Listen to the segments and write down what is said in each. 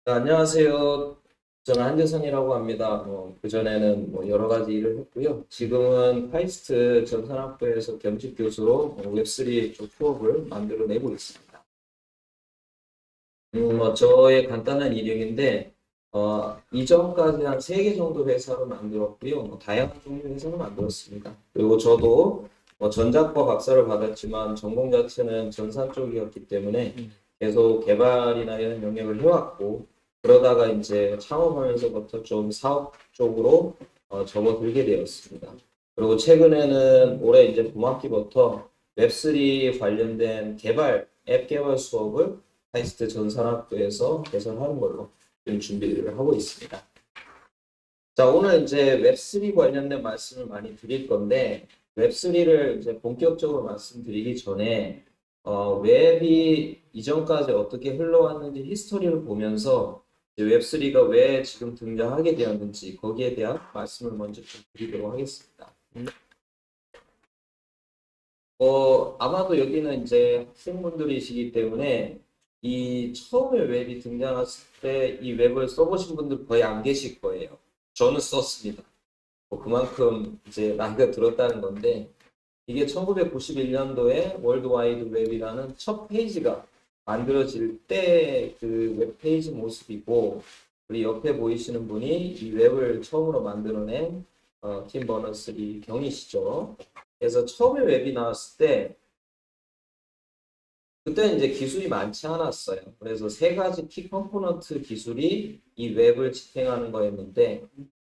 네, 안녕하세요. 저는 한재선이라고 합니다. 그전에는 여러 가지 일을 했고요. 지금은 카이스트 전산학부에서 겸직 교수로 웹3 쪽 수업을 만들어내고 있습니다. 저의 간단한 이력인데, 이전까지 한 3개 정도 회사를 만들었고요. 다양한 종류 회사를 만들었습니다. 그리고 저도 전자과 박사를 받았지만 전공 자체는 전산 쪽이었기 때문에 계속 개발이나 이런 영역을 해왔고, 그러다가 이제 창업하면서부터 좀 사업 쪽으로 접어들게 되었습니다. 그리고 최근에는 올해 이제 봄학기부터 웹3 관련된 앱 개발 수업을 카이스트 전산학부에서 개설하는 걸로 지금 준비를 하고 있습니다. 자, 오늘 이제 웹3 관련된 말씀을 많이 드릴 건데, 웹3를 이제 본격적으로 말씀드리기 전에, 웹이 이전까지 어떻게 흘러왔는지 히스토리를 보면서 이제 웹3가 왜 지금 등장하게 되었는지 거기에 대한 말씀을 먼저 좀 드리도록 하겠습니다. 아마도 여기는 이제 학생분들이시기 때문에 이 처음에 웹이 등장했을 때 이 웹을 써보신 분들 거의 안 계실 거예요. 저는 썼습니다. 그만큼 이제 나이가 들었다는 건데 이게 1991년도에 월드와이드 웹이라는 첫 페이지가 만들어질 때 그 웹페이지 모습이고 우리 옆에 보이시는 분이 이 웹을 처음으로 만들어낸 팀 버너스-리 경이시죠. 그래서 처음에 웹이 나왔을 때 그때 이제 기술이 많지 않았어요. 그래서 세 가지 키 컴포넌트 기술이 이 웹을 지탱하는 거였는데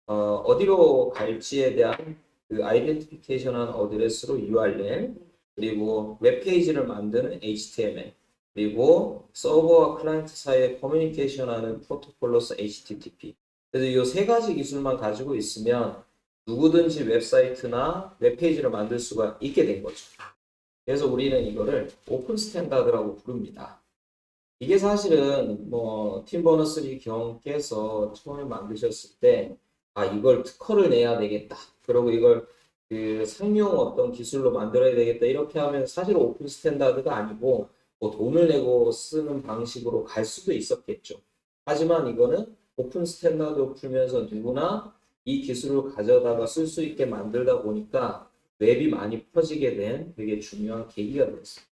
어디로 갈지에 대한 그 아이덴티피케이션한 어드레스로 URL 그리고 웹페이지를 만드는 HTML 그리고 서버와 클라이언트 사이의 커뮤니케이션하는 프로토콜로서 HTTP. 그래서 이 세 가지 기술만 가지고 있으면 누구든지 웹사이트나 웹페이지를 만들 수가 있게 된 거죠. 그래서 우리는 이거를 오픈 스탠다드라고 부릅니다. 이게 사실은 팀 버너스-리 경께서 처음에 만드셨을 때 이걸 특허를 내야 되겠다. 그리고 이걸 그 상용 어떤 기술로 만들어야 되겠다. 이렇게 하면 사실 오픈 스탠다드가 아니고 돈을 내고 쓰는 방식으로 갈 수도 있었겠죠. 하지만 이거는 오픈 스탠다드로 풀면서 누구나 이 기술을 가져다가 쓸 수 있게 만들다 보니까 웹이 많이 퍼지게 된 되게 중요한 계기가 됐습니다.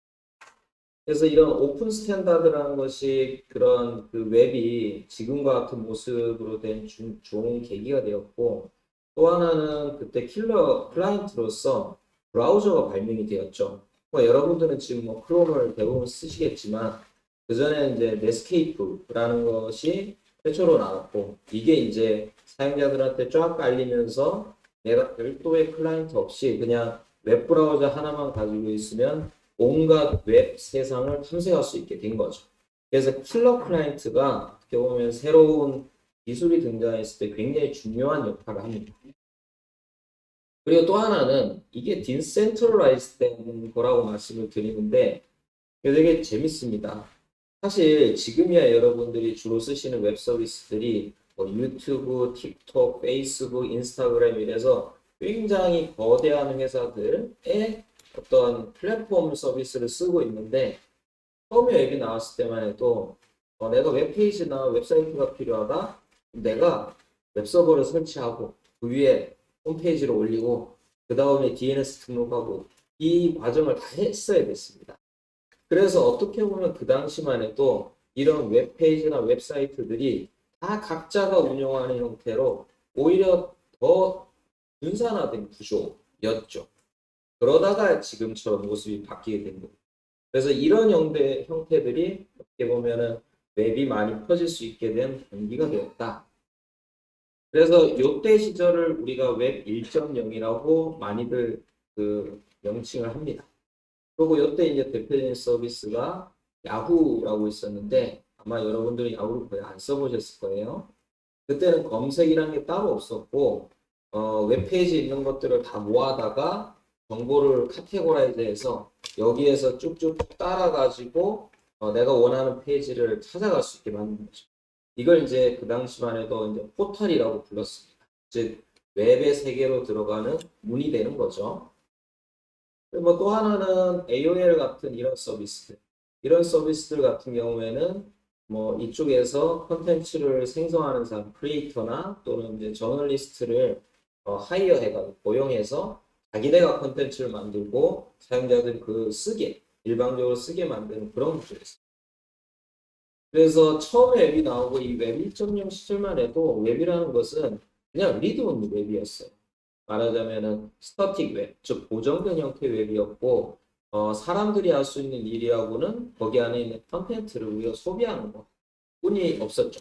그래서 이런 오픈 스탠다드라는 것이 그런 그 웹이 지금과 같은 모습으로 된 좋은 계기가 되었고 또 하나는 그때 킬러 클라이언트로서 브라우저가 발명이 되었죠. 여러분들은 지금 크롬을 대부분 쓰시겠지만 그전에 이제 넷스케이프라는 것이 최초로 나왔고 이게 이제 사용자들한테 쫙 깔리면서 내가 별도의 클라이언트 없이 그냥 웹브라우저 하나만 가지고 있으면 온갖 웹 세상을 탐색할 수 있게 된 거죠. 그래서 킬러 클라이언트가 어떻게 보면 새로운 기술이 등장했을 때 굉장히 중요한 역할을 합니다. 그리고 또 하나는 이게 디센트럴라이즈 된 거라고 말씀을 드리는데 되게 재밌습니다. 사실 지금이야 여러분들이 주로 쓰시는 웹 서비스들이 유튜브, 틱톡, 페이스북, 인스타그램 이래서 굉장히 거대한 회사들의 어떤 플랫폼 서비스를 쓰고 있는데 처음에 앱이 나왔을 때만 해도 내가 웹페이지나 웹사이트가 필요하다? 내가 웹서버를 설치하고 그 위에 홈페이지를 올리고 그 다음에 DNS 등록하고 이 과정을 다 했어야 됐습니다. 그래서 어떻게 보면 그 당시만 해도 이런 웹페이지나 웹사이트들이 다 각자가 운영하는 형태로 오히려 더 분산화된 구조였죠. 그러다가 지금처럼 모습이 바뀌게 된 거예요. 그래서 이런 형태들이 어떻게 보면은 웹이 많이 퍼질 수 있게 된 계기가 되었다. 그래서 이때 시절을 우리가 웹 1.0이라고 많이들 그 명칭을 합니다. 그리고 이때 이제 대표적인 서비스가 야후라고 있었는데 아마 여러분들이 야후를 거의 안 써보셨을 거예요. 그때는 검색이라는 게 따로 없었고 웹페이지에 있는 것들을 다 모아다가 정보를 카테고라이즈해서 여기에서 쭉쭉 따라가지고 내가 원하는 페이지를 찾아갈 수 있게 만든 거죠. 이걸 이제 그 당시만 해도 이제 포털이라고 불렀습니다. 즉 웹의 세계로 들어가는 문이 되는 거죠. 그리고 또 하나는 AOL 같은 이런 서비스들 같은 경우에는 뭐 이쪽에서 컨텐츠를 생성하는 사람, 크리에이터나 또는 이제 저널리스트를 하이어 해가지고 고용해서 자기네가 컨텐츠를 만들고 사용자들 그 쓰게 일방적으로 쓰게 만드는 그런 구조였어요. 그래서 처음에 웹이 나오고 이 웹 1.0 시절만 해도 웹이라는 것은 그냥 리드 온리 웹이었어요. 말하자면은 스태틱 웹, 즉 고정된 형태의 웹이었고 사람들이 할 수 있는 일이라고는 거기 안에 있는 컨텐츠를 우리가 소비하는 것 뿐이 없었죠.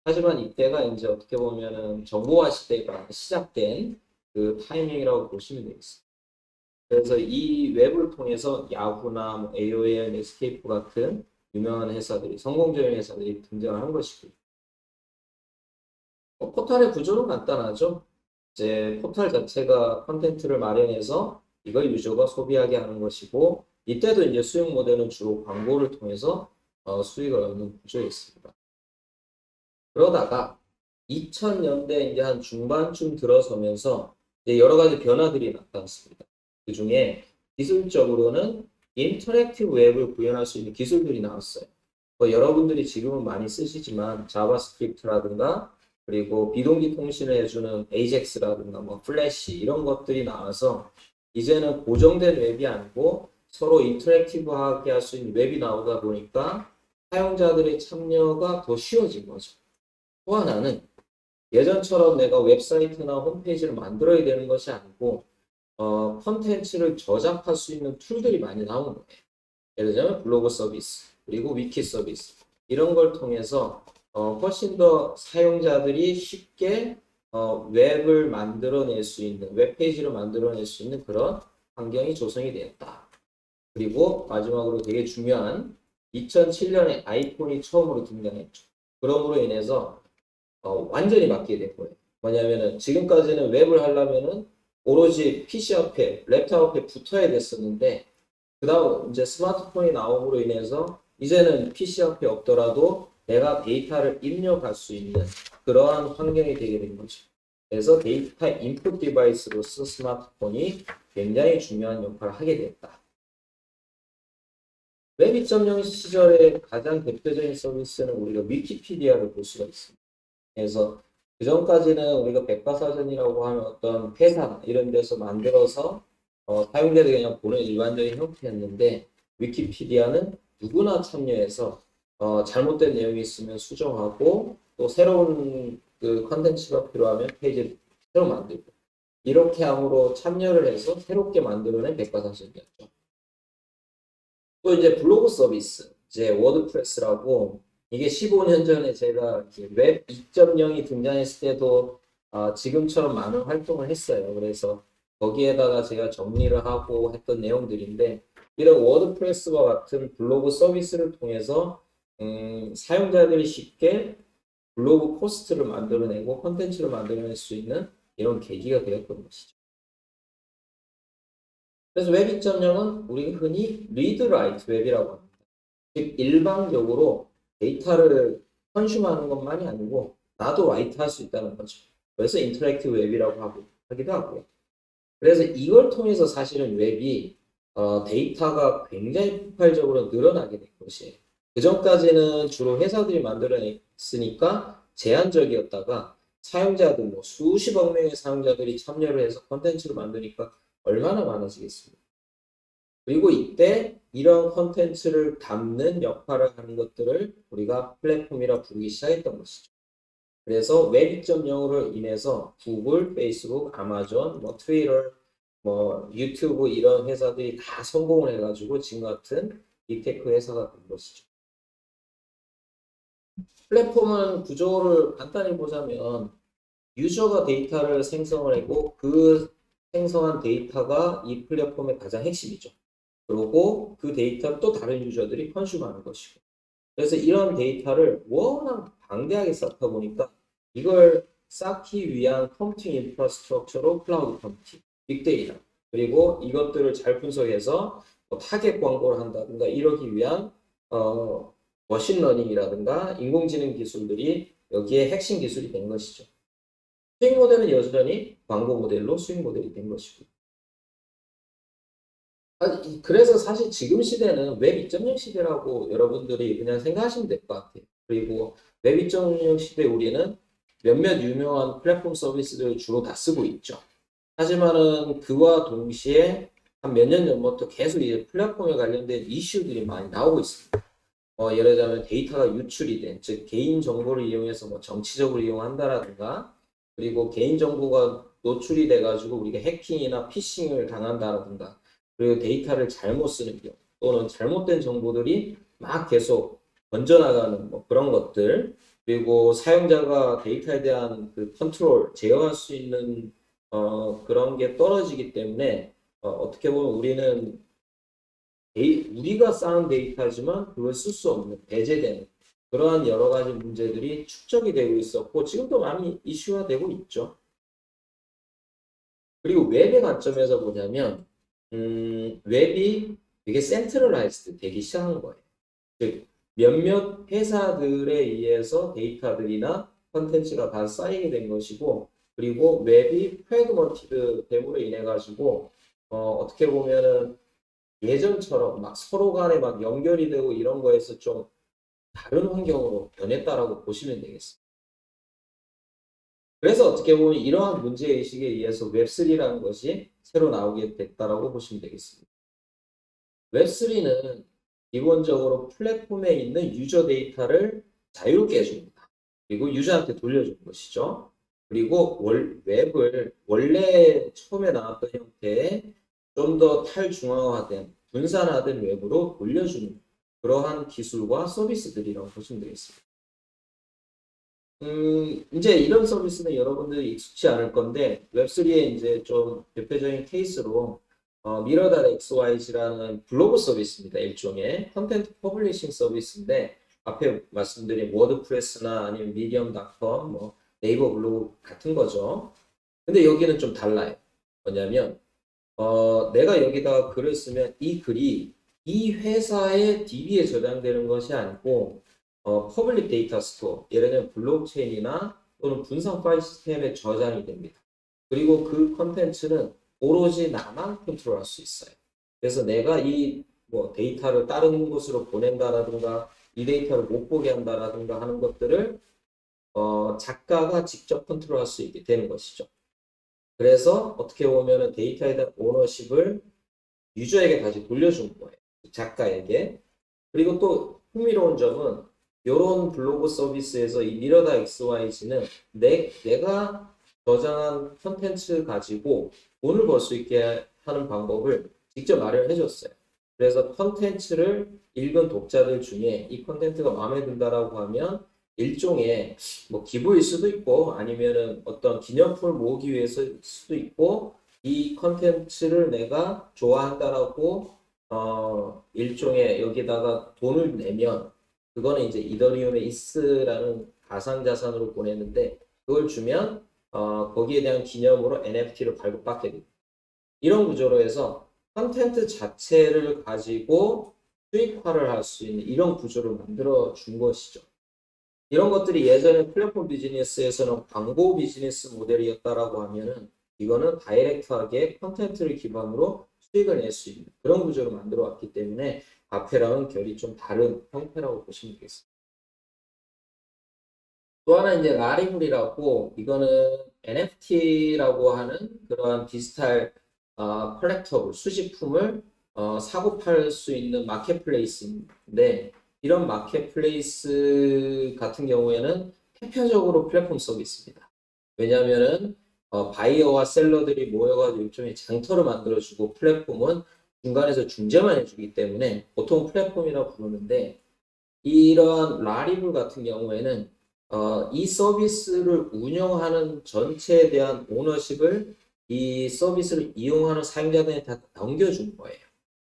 하지만 이때가 이제 어떻게 보면은 정보화 시대가 시작된 그 타이밍이라고 보시면 되겠습니다. 그래서 이 웹을 통해서 야후나 뭐 AOL, 넷스케이프 같은 유명한 회사들이 성공적인 회사들이 등장을 한 것이고 포털의 구조는 간단하죠. 이제 포털 자체가 컨텐츠를 마련해서 이걸 유저가 소비하게 하는 것이고 이때도 이제 수익 모델은 주로 광고를 통해서 수익을 얻는 구조였습니다. 그러다가 2000년대 이제 한 중반쯤 들어서면서 이제 여러 가지 변화들이 나타났습니다. 그 중에 기술적으로는 인터랙티브 웹을 구현할 수 있는 기술들이 나왔어요. 뭐 여러분들이 지금은 많이 쓰시지만 자바스크립트라든가 그리고 비동기 통신을 해주는 AJAX라든가 뭐 플래시 이런 것들이 나와서 이제는 고정된 웹이 아니고 서로 인터랙티브하게 할 수 있는 웹이 나오다 보니까 사용자들의 참여가 더 쉬워진 거죠. 또 하나는 예전처럼 내가 웹사이트나 홈페이지를 만들어야 되는 것이 아니고 컨텐츠를 저장할 수 있는 툴들이 많이 나오는 거예요. 예를 들면 블로그 서비스, 그리고 위키 서비스 이런 걸 통해서 훨씬 더 사용자들이 쉽게 웹을 만들어낼 수 있는, 웹페이지를 만들어낼 수 있는 그런 환경이 조성이 되었다. 그리고 마지막으로 되게 중요한 2007년에 아이폰이 처음으로 등장했죠. 그럼으로 인해서 완전히 바뀌게 된 거예요. 뭐냐면은 지금까지는 웹을 하려면은 오로지 PC 앞에, 랩탑 앞에 붙어야 됐었는데 그다음 이제 스마트폰이 나옴으로 인해서 이제는 PC 앞에 없더라도 내가 데이터를 입력할 수 있는 그러한 환경이 되게 된 거죠. 그래서 데이터 인풋 디바이스로서 스마트폰이 굉장히 중요한 역할을 하게 됐다. 웹 2.0 시절의 가장 대표적인 서비스는 우리가 위키피디아를 볼 수가 있습니다. 그래서 그전까지는 우리가 백과사전이라고 하는 어떤 회사 이런 데서 만들어서 사용자들이 그냥 보는 일반적인 형태였는데 위키피디아는 누구나 참여해서 잘못된 내용이 있으면 수정하고 또 새로운 그 컨텐츠가 필요하면 페이지를 새로 만들고 이렇게 함으로 참여를 해서 새롭게 만들어낸 백과사전이었죠. 또 이제 블로그 서비스, 이제 워드프레스라고 이게 15년 전에 제가 웹 2.0이 등장했을 때도 지금처럼 많은 활동을 했어요. 그래서 거기에다가 제가 정리를 하고 했던 내용들인데 이런 워드프레스와 같은 블로그 서비스를 통해서 사용자들이 쉽게 블로그 포스트를 만들어내고 콘텐츠를 만들어낼 수 있는 이런 계기가 되었던 것이죠. 그래서 웹 2.0은 우리가 흔히 리드 라이트 웹이라고 합니다. 즉 일방적으로 데이터를 컨슘하는 것만이 아니고 나도 라이트 할 수 있다는 거죠. 그래서 인터랙티브 웹이라고 하기도 하고요. 그래서 이걸 통해서 사실은 웹이 데이터가 굉장히 폭발적으로 늘어나게 된 것이에요. 그 전까지는 주로 회사들이 만들어냈으니까 제한적이었다가 사용자들 뭐 수십억 명의 사용자들이 참여를 해서 컨텐츠를 만드니까 얼마나 많아지겠습니까? 그리고 이때 이런 컨텐츠를 담는 역할을 하는 것들을 우리가 플랫폼이라 부르기 시작했던 것이죠. 그래서 웹 2.0으로 인해서 구글, 페이스북, 아마존, 뭐 트위터, 뭐 유튜브 이런 회사들이 다 성공을 해가지고 지금 같은 빅테크 회사가 된 것이죠. 플랫폼은 구조를 간단히 보자면 유저가 데이터를 생성을 하고 그 생성한 데이터가 이 플랫폼의 가장 핵심이죠. 그리고 그 데이터를 또 다른 유저들이 컨슘하는 것이고. 그래서 이런 데이터를 워낙 방대하게 쌓다 보니까 이걸 쌓기 위한 컴퓨팅 인프라스트럭처로 클라우드 컴퓨팅, 빅데이터, 그리고 이것들을 잘 분석해서 뭐 타겟 광고를 한다든가 이러기 위한 머신러닝이라든가 인공지능 기술들이 여기에 핵심 기술이 된 것이죠. 수익 모델은 여전히 광고 모델로 수익 모델이 된 것이고. 그래서 사실 지금 시대는 웹 2.0 시대라고 여러분들이 그냥 생각하시면 될 것 같아요. 그리고 웹 2.0 시대 우리는 몇몇 유명한 플랫폼 서비스들을 주로 다 쓰고 있죠. 하지만은 그와 동시에 한 몇 년 전부터 계속 이제 플랫폼에 관련된 이슈들이 많이 나오고 있습니다. 예를 들면 데이터가 유출이 된, 즉 개인 정보를 이용해서 뭐 정치적으로 이용한다라든가, 그리고 개인 정보가 노출이 돼가지고 우리가 해킹이나 피싱을 당한다라든가, 그리고 데이터를 잘못 쓰는 경우, 또는 잘못된 정보들이 막 계속 번져나가는 뭐 그런 것들, 그리고 사용자가 데이터에 대한 그 컨트롤, 제어할 수 있는 그런 게 떨어지기 때문에 어떻게 보면 우리는 우리가 쌓은 데이터지만 그걸 쓸 수 없는, 배제되는 그러한 여러 가지 문제들이 축적이 되고 있었고 지금도 많이 이슈화 되고 있죠. 그리고 웹의 관점에서 보자면 웹이 되게 센트럴라이즈드 되기 시작한 거예요. 즉 몇몇 회사들에 의해서 데이터들이나 컨텐츠가 다 쌓이게 된 것이고, 그리고 웹이 프래그먼티드 됨으로 인해 가지고 어떻게 보면은 예전처럼 막 서로 간에 막 연결이 되고 이런 거에서 좀 다른 환경으로 변했다라고 보시면 되겠습니다. 그래서 어떻게 보면 이러한 문제의식에 의해서 웹3라는 것이 새로 나오게 됐다라고 보시면 되겠습니다. 웹3는 기본적으로 플랫폼에 있는 유저 데이터를 자유롭게 해줍니다. 그리고 유저한테 돌려주는 것이죠. 그리고 웹을 원래 처음에 나왔던 형태의 좀 더 탈중앙화된 분산화된 웹으로 돌려주는 그러한 기술과 서비스들이라고 보시면 되겠습니다. 이제 이런 서비스는 여러분들이 익숙치 않을 건데 웹3의 이제 좀 대표적인 케이스로 미러닷XYZ라는 블로그 서비스입니다. 일종의 컨텐트 퍼블리싱 서비스인데 앞에 말씀드린 워드프레스나 아니면 미디엄.com, 뭐 네이버 블로그 같은 거죠. 근데 여기는 좀 달라요. 뭐냐면 내가 여기다가 글을 쓰면 이 글이 이 회사의 DB에 저장되는 것이 아니고 퍼블릭 데이터 스토어, 예를 들면 블록체인이나 또는 분산 파일 시스템에 저장이 됩니다. 그리고 그 컨텐츠는 오로지 나만 컨트롤할 수 있어요. 그래서 내가 이 뭐 데이터를 다른 곳으로 보낸다라든가 이 데이터를 못 보게 한다라든가 하는 것들을 작가가 직접 컨트롤할 수 있게 되는 것이죠. 그래서 어떻게 보면은 데이터에 대한 오너십을 유저에게 다시 돌려준 거예요. 작가에게. 그리고 또 흥미로운 점은 이런 블로그 서비스에서 이 미러다 XYZ는 내가 저장한 컨텐츠 가지고 돈을 벌 수 있게 하는 방법을 직접 마련해 줬어요. 그래서 컨텐츠를 읽은 독자들 중에 이 컨텐츠가 마음에 든다라고 하면 일종의 뭐 기부일 수도 있고 아니면은 어떤 기념품을 모으기 위해서일 수도 있고, 이 컨텐츠를 내가 좋아한다라고 일종의 여기다가 돈을 내면 그거는 이제 이더리움의 이스라는 가상자산으로 보내는데 그걸 주면 거기에 대한 기념으로 NFT를 발급받게 됩니다. 이런 구조로 해서 컨텐트 자체를 가지고 수익화를 할 수 있는 이런 구조를 만들어 준 것이죠. 이런 것들이 예전에 플랫폼 비즈니스에서는 광고 비즈니스 모델이었다라고 하면은 이거는 다이렉트하게 컨텐츠를 기반으로 수익을 낼 수 있는 그런 구조를 만들어 왔기 때문에 앞에랑은 결이 좀 다른 형태라고 보시면 되겠습니다. 또 하나 이제 라리블이라고, 이거는 NFT라고 하는 그러한 디지털 컬렉터블 수집품을 사고 팔 수 있는 마켓플레이스인데, 이런 마켓플레이스 같은 경우에는 대표적으로 플랫폼 서비스입니다. 왜냐하면은 바이어와 셀러들이 모여가지고 일종의 장터를 만들어주고 플랫폼은 중간에서 중재만 해주기 때문에 보통 플랫폼이라고 부르는데, 이러한 라리블 같은 경우에는 이 서비스를 운영하는 전체에 대한 오너십을 이 서비스를 이용하는 사용자들한테 다 넘겨준 거예요.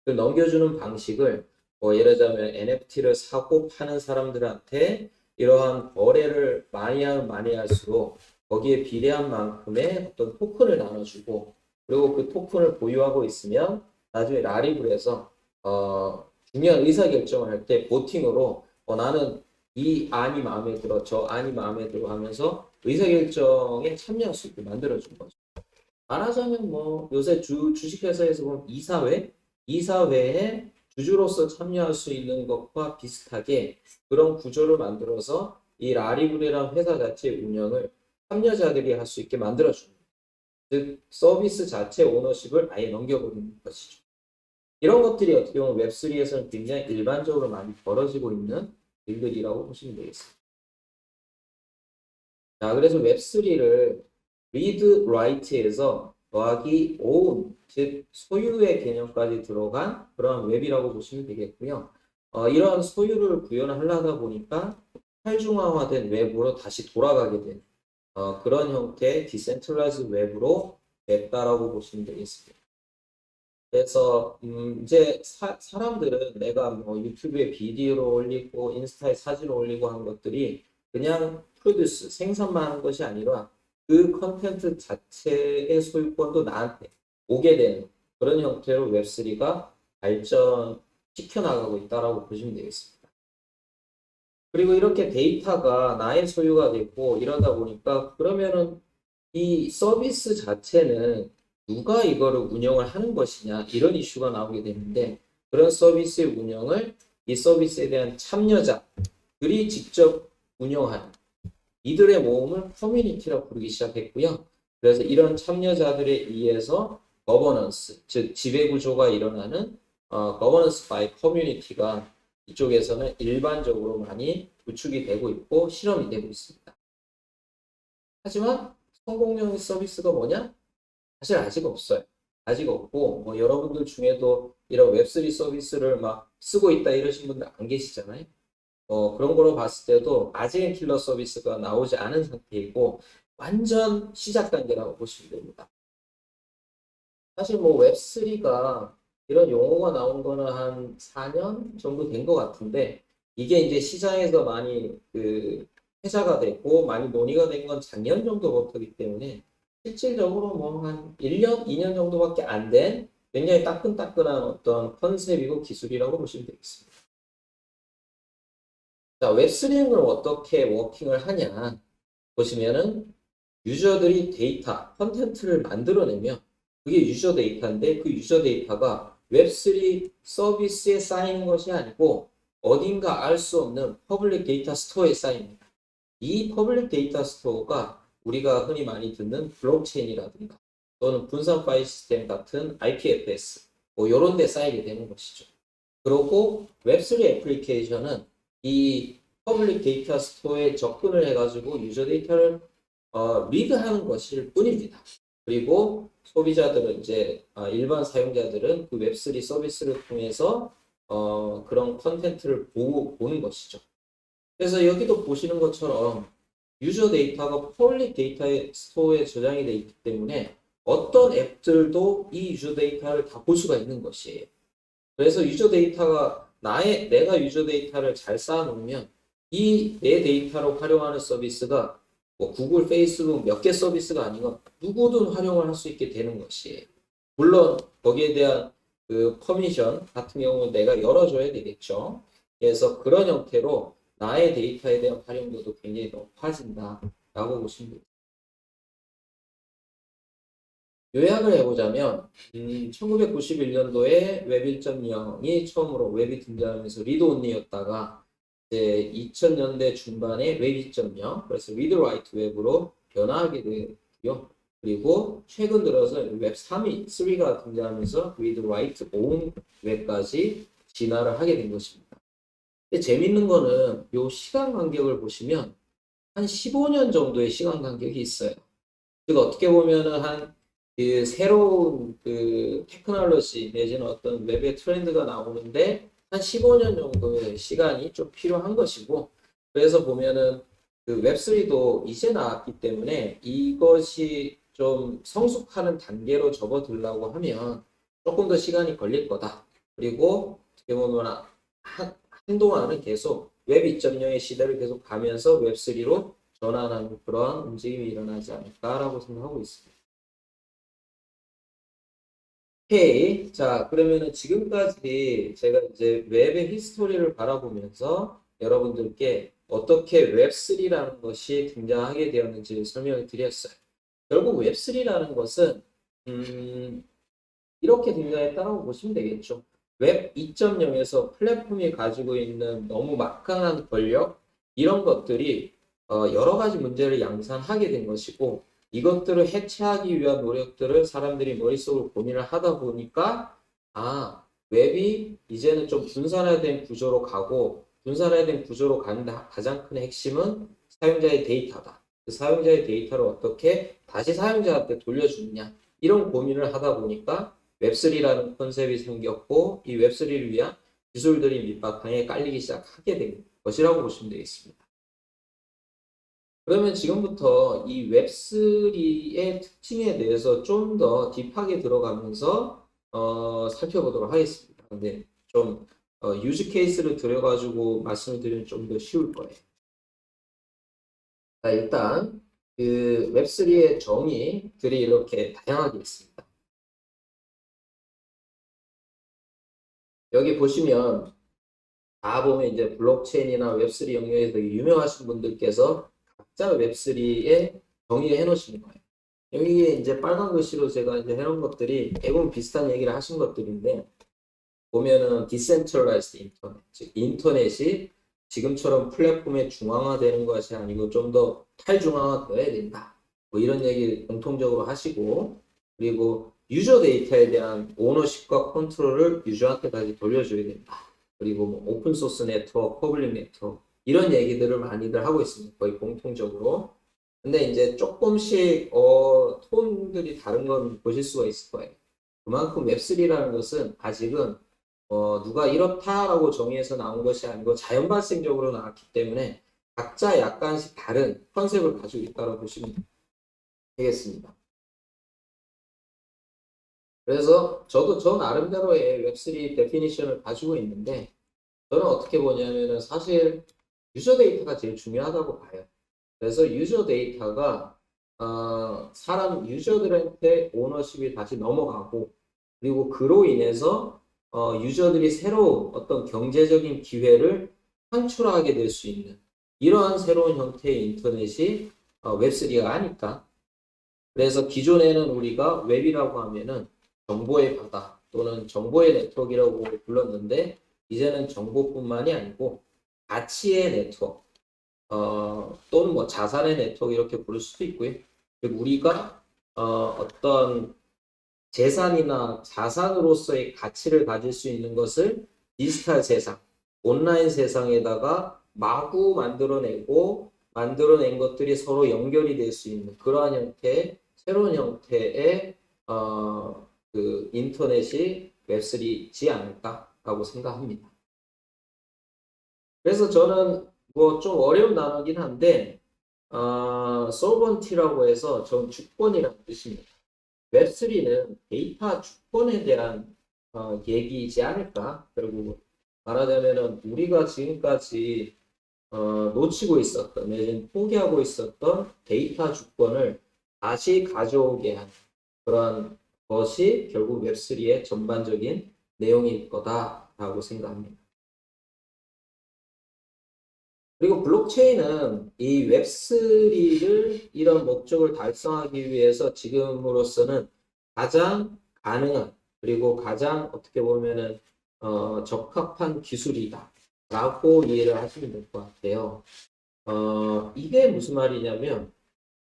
그 넘겨주는 방식을 예를 들면 NFT를 사고 파는 사람들한테 이러한 거래를 많이 하면 많이 할수록 거기에 비례한 만큼의 어떤 토큰을 나눠주고, 그리고 그 토큰을 보유하고 있으면 나중에 라리블에서 중요한 의사결정을 할 때 보팅으로 나는 이 안이 마음에 들어, 저 안이 마음에 들어 하면서 의사결정에 참여할 수 있게 만들어준 거죠. 말하자면 뭐 요새 주식회사에서 보면 이사회에 주주로서 참여할 수 있는 것과 비슷하게 그런 구조를 만들어서 이 라리블이라는 회사 자체의 운영을 참여자들이 할 수 있게 만들어줍니다. 즉 서비스 자체 오너십을 아예 넘겨버리는 것이죠. 이런 것들이 어떻게 보면 웹3에서는 굉장히 일반적으로 많이 벌어지고 있는 일들이라고 보시면 되겠습니다. 자, 그래서 웹3를 read, write에서 더하기 own, 즉 소유의 개념까지 들어간 그런 웹이라고 보시면 되겠고요. 이런 소유를 구현하려다 보니까 탈중화화된 웹으로 다시 돌아가게 된 그런 형태의 디센트럴라이즈 웹으로 됐다라고 보시면 되겠습니다. 그래서 이제 사람들은 내가 뭐 유튜브에 비디오를 올리고 인스타에 사진을 올리고 하는 것들이 그냥 프로듀스 생산만 하는 것이 아니라 그 컨텐츠 자체의 소유권도 나한테 오게 되는 그런 형태로 웹3가 발전시켜 나가고 있다라고 보시면 되겠습니다. 그리고 이렇게 데이터가 나의 소유가 됐고 이러다 보니까 그러면은 이 서비스 자체는 누가 이거를 운영을 하는 것이냐 이런 이슈가 나오게 되는데 그런 서비스의 운영을 이 서비스에 대한 참여자들이 직접 운영하는 이들의 모음을 커뮤니티라고 부르기 시작했고요. 그래서 이런 참여자들에 의해서 거버넌스, 즉 지배구조가 일어나는 거버넌스 바이 커뮤니티가 이쪽에서는 일반적으로 많이 구축이 되고 있고 실험이 되고 있습니다. 하지만 성공적인 서비스가 뭐냐? 사실 아직 없어요. 아직 없고 뭐 여러분들 중에도 이런 웹3 서비스를 막 쓰고 있다 이러신 분들 안 계시잖아요. 그런 거로 봤을 때도 아직은 킬러 서비스가 나오지 않은 상태이고 완전 시작 단계라고 보시면 됩니다. 사실 뭐 웹3가 이런 용어가 나온 거는 한 4년 정도 된 것 같은데 이게 이제 시장에서 많이 회자가 됐고 많이 논의가 된 건 작년 정도부터이기 때문에 실질적으로 뭐 한 1년, 2년 정도밖에 안 된 굉장히 따끈따끈한 어떤 컨셉이고 기술이라고 보시면 되겠습니다. 자, 웹3는 어떻게 워킹을 하냐 보시면은 유저들이 데이터, 컨텐츠를 만들어내면 그게 유저 데이터인데 그 유저 데이터가 웹3 서비스에 쌓이는 것이 아니고 어딘가 알 수 없는 퍼블릭 데이터 스토어에 쌓입니다. 이 퍼블릭 데이터 스토어가 우리가 흔히 많이 듣는 블록체인이라든가 또는 분산 파일 시스템 같은 IPFS 뭐 이런 데 쌓이게 되는 것이죠. 그리고 웹3 애플리케이션은 이 퍼블릭 데이터 스토어에 접근을 해가지고 유저 데이터를 리드하는 것일 뿐입니다. 그리고 소비자들은 이제 일반 사용자들은 그 웹3 서비스를 통해서 그런 컨텐츠를 보는 것이죠. 그래서 여기도 보시는 것처럼 유저 데이터가 퍼블릭 데이터 스토어에 저장이 되어 있기 때문에 어떤 앱들도 이 유저 데이터를 다 볼 수가 있는 것이에요. 그래서 유저 데이터가 내가 유저 데이터를 잘 쌓아놓으면 이 내 데이터를 활용하는 서비스가 뭐 구글, 페이스북 몇 개 서비스가 아니고 누구든 활용을 할 수 있게 되는 것이에요. 물론 거기에 대한 그 퍼미션 같은 경우는 내가 열어줘야 되겠죠. 그래서 그런 형태로 나의 데이터에 대한 활용도도 굉장히 높아진다라고 보시면 됩니다. 요약을 해보자면 1991년도에 웹 1.0이 처음으로 웹이 등장하면서 리드 온리였다가 이제 2000년대 중반에 웹 2.0 그래서 리드 라이트 웹으로 변화하게 되고요. 그리고 최근 들어서 웹 3가 등장하면서 리드 라이트 온 웹까지 진화를 하게 된 것입니다. 근데 재밌는 거는 요 시간 간격을 보시면 한 15년 정도의 시간 간격이 있어요. 즉 어떻게 보면은 한 그 새로운 그 테크놀로지 내지는 어떤 웹의 트렌드가 나오는데 한 15년 정도의 시간이 좀 필요한 것이고 그래서 보면은 그 웹3도 이제 나왔기 때문에 이것이 좀 성숙하는 단계로 접어들려고 하면 조금 더 시간이 걸릴 거다. 그리고 어떻게 보면 한동안은 계속 웹 2.0의 시대를 계속 가면서 웹3로 전환하는 그러한 움직임이 일어나지 않을까라고 생각하고 있습니다. 오케이. 자, 그러면은 지금까지 제가 이제 웹의 히스토리를 바라보면서 여러분들께 어떻게 웹3라는 것이 등장하게 되었는지 설명을 드렸어요. 결국 웹3라는 것은, 이렇게 등장했다고 보시면 되겠죠. 웹 2.0에서 플랫폼이 가지고 있는 너무 막강한 권력, 이런 것들이 여러 가지 문제를 양산하게 된 것이고, 이것들을 해체하기 위한 노력들을 사람들이 머릿속으로 고민을 하다 보니까, 웹이 이제는 좀 분산화된 구조로 가고, 분산화된 구조로 가는 가장 큰 핵심은 사용자의 데이터다. 그 사용자의 데이터를 어떻게 다시 사용자한테 돌려주느냐, 이런 고민을 하다 보니까 웹3라는 컨셉이 생겼고, 이 웹3를 위한 기술들이 밑바탕에 깔리기 시작하게 된 것이라고 보시면 되겠습니다. 그러면 지금부터 이 웹3의 특징에 대해서 좀 더 딥하게 들어가면서 살펴보도록 하겠습니다. 근데 좀 유즈 케이스를 들여가지고 말씀을 드리면 좀 더 쉬울 거예요. 자, 일단 그 웹3의 정의들이 이렇게 다양하게 있습니다. 여기 보시면 다 보면 이제 블록체인이나 웹3 영역에서 되게 유명하신 분들께서 각자 웹3에 정의해 놓으시는 거예요. 여기에 이제 빨간 글씨로 제가 이제 해놓은 것들이 대부분 비슷한 얘기를 하신 것들인데, 보면은 디센트럴라이즈드 인터넷, 즉 인터넷이 지금처럼 플랫폼에 중앙화되는 것이 아니고 좀 더 탈중앙화되어야 된다. 뭐 이런 얘기 공통적으로 하시고, 그리고 유저 데이터에 대한 오너십과 컨트롤을 유저한테 다시 돌려줘야 된다. 그리고 뭐 오픈소스 네트워크, 퍼블릭 네트워크 이런 얘기들을 많이들 하고 있습니다. 거의 공통적으로. 근데 이제 조금씩 톤들이 다른 건 보실 수가 있을 거예요. 그만큼 웹3라는 것은 아직은 누가 이렇다라고 정의해서 나온 것이 아니고 자연 발생적으로 나왔기 때문에 각자 약간씩 다른 컨셉을 가지고 있다고 보시면 되겠습니다. 그래서 저도 저 나름대로의 웹3 데피니션을 가지고 있는데, 저는 어떻게 보냐면은 사실 유저 데이터가 제일 중요하다고 봐요. 그래서 유저 데이터가 사람 유저들한테 오너십이 다시 넘어가고, 그리고 그로 인해서 유저들이 새로운 어떤 경제적인 기회를 창출하게 될 수 있는 이러한 새로운 형태의 인터넷이 웹3가 아닐까. 그래서 기존에는 우리가 웹이라고 하면은 정보의 바다 또는 정보의 네트워크라고 불렀는데, 이제는 정보뿐만이 아니고 가치의 네트워크, 또는 뭐 자산의 네트워크 이렇게 부를 수도 있고요. 그리고 우리가 어떤 재산이나 자산으로서의 가치를 가질 수 있는 것을 디지털 세상, 온라인 세상에다가 마구 만들어낸 것들이 서로 연결이 될 수 있는 그러한 형태의 새로운 형태의 그 인터넷이 웹3지 않을까라고 생각합니다. 그래서 저는 뭐 좀 어려운 단어긴 한데 솔번티라고 해서 전 주권이라는 뜻입니다. 웹3는 데이터 주권에 대한 얘기이지 않을까? 결국 말하자면은 우리가 지금까지 놓치고 있었던, 내지는 포기하고 있었던 데이터 주권을 다시 가져오게 하는 그런 것이 결국 웹3의 전반적인 내용일 거다라고 생각합니다. 그리고 블록체인은 이 웹3를 이런 목적을 달성하기 위해서 지금으로서는 가장 가능한, 그리고 가장 어떻게 보면은 적합한 기술이다 라고 이해를 하시면 될 것 같아요. 이게 무슨 말이냐면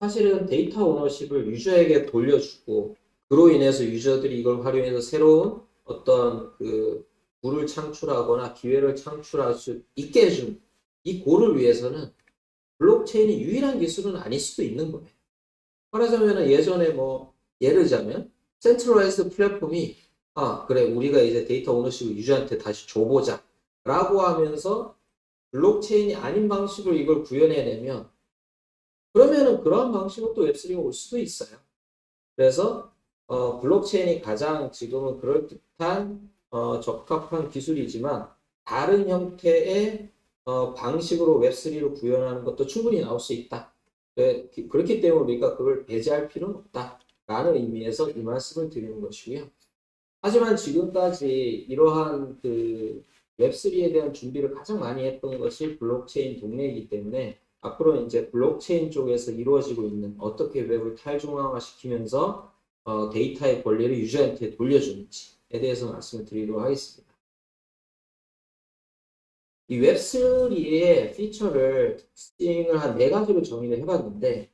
사실은 데이터 오너십을 유저에게 돌려주고, 그로 인해서 유저들이 이걸 활용해서 새로운 어떤 그 부를 창출하거나 기회를 창출할 수 있게 해준 이 고를 위해서는 블록체인이 유일한 기술은 아닐 수도 있는 거예요. 말하자면 예전에 뭐 예를 들자면 센트럴라이ズ드 플랫폼이 그래 우리가 이제 데이터 오너십을 유저한테 다시 줘보자 라고 하면서 블록체인이 아닌 방식으로 이걸 구현해내면, 그러면은 그러한 방식으로 또 웹3가 올 수도 있어요. 그래서 블록체인이 가장 지금은 그럴듯한 적합한 기술이지만, 다른 형태의 방식으로 웹3를 구현하는 것도 충분히 나올 수 있다. 그렇기 때문에 우리가 그걸 배제할 필요는 없다라는 의미에서 이 말씀을 드리는 것이고요. 하지만 지금까지 이러한 그 웹3에 대한 준비를 가장 많이 했던 것이 블록체인 동네이기 때문에, 앞으로 이제 블록체인 쪽에서 이루어지고 있는 어떻게 웹을 탈중앙화시키면서 데이터의 권리를 유저한테 돌려주는지에 대해서 말씀을 드리도록 하겠습니다. 이 웹3의 피처를 특징을 한 네 가지로 정의를 해봤는데,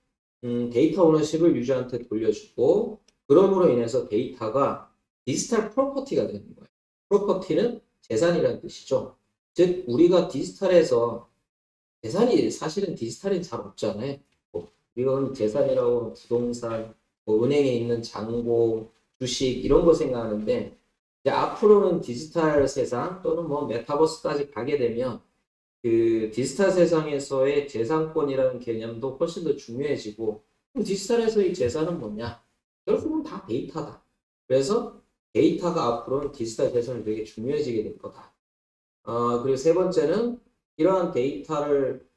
데이터 오너십을 유저한테 돌려주고, 그럼으로 인해서 데이터가 디지털 프로퍼티가 되는 거예요. 프로퍼티는 재산이라는 뜻이죠. 즉, 우리가 디지털에서 재산이 사실은 디지털엔 잘 없잖아요. 뭐, 이건 재산이라고 부동산, 뭐 은행에 있는 잔고, 주식 이런 거 생각하는데 이제 앞으로는 디지털 세상 또는 뭐 메타버스까지 가게 되면 그 디지털 세상에서의 재산권이라는 개념도 훨씬 더 중요해지고 그럼 디지털에서의 재산은 뭐냐? 결국은 다 데이터다. 그래서 데이터가 앞으로는 디지털 재산이 되게 중요해지게 될 거다. 그리고 세 번째는 이러한 데이터를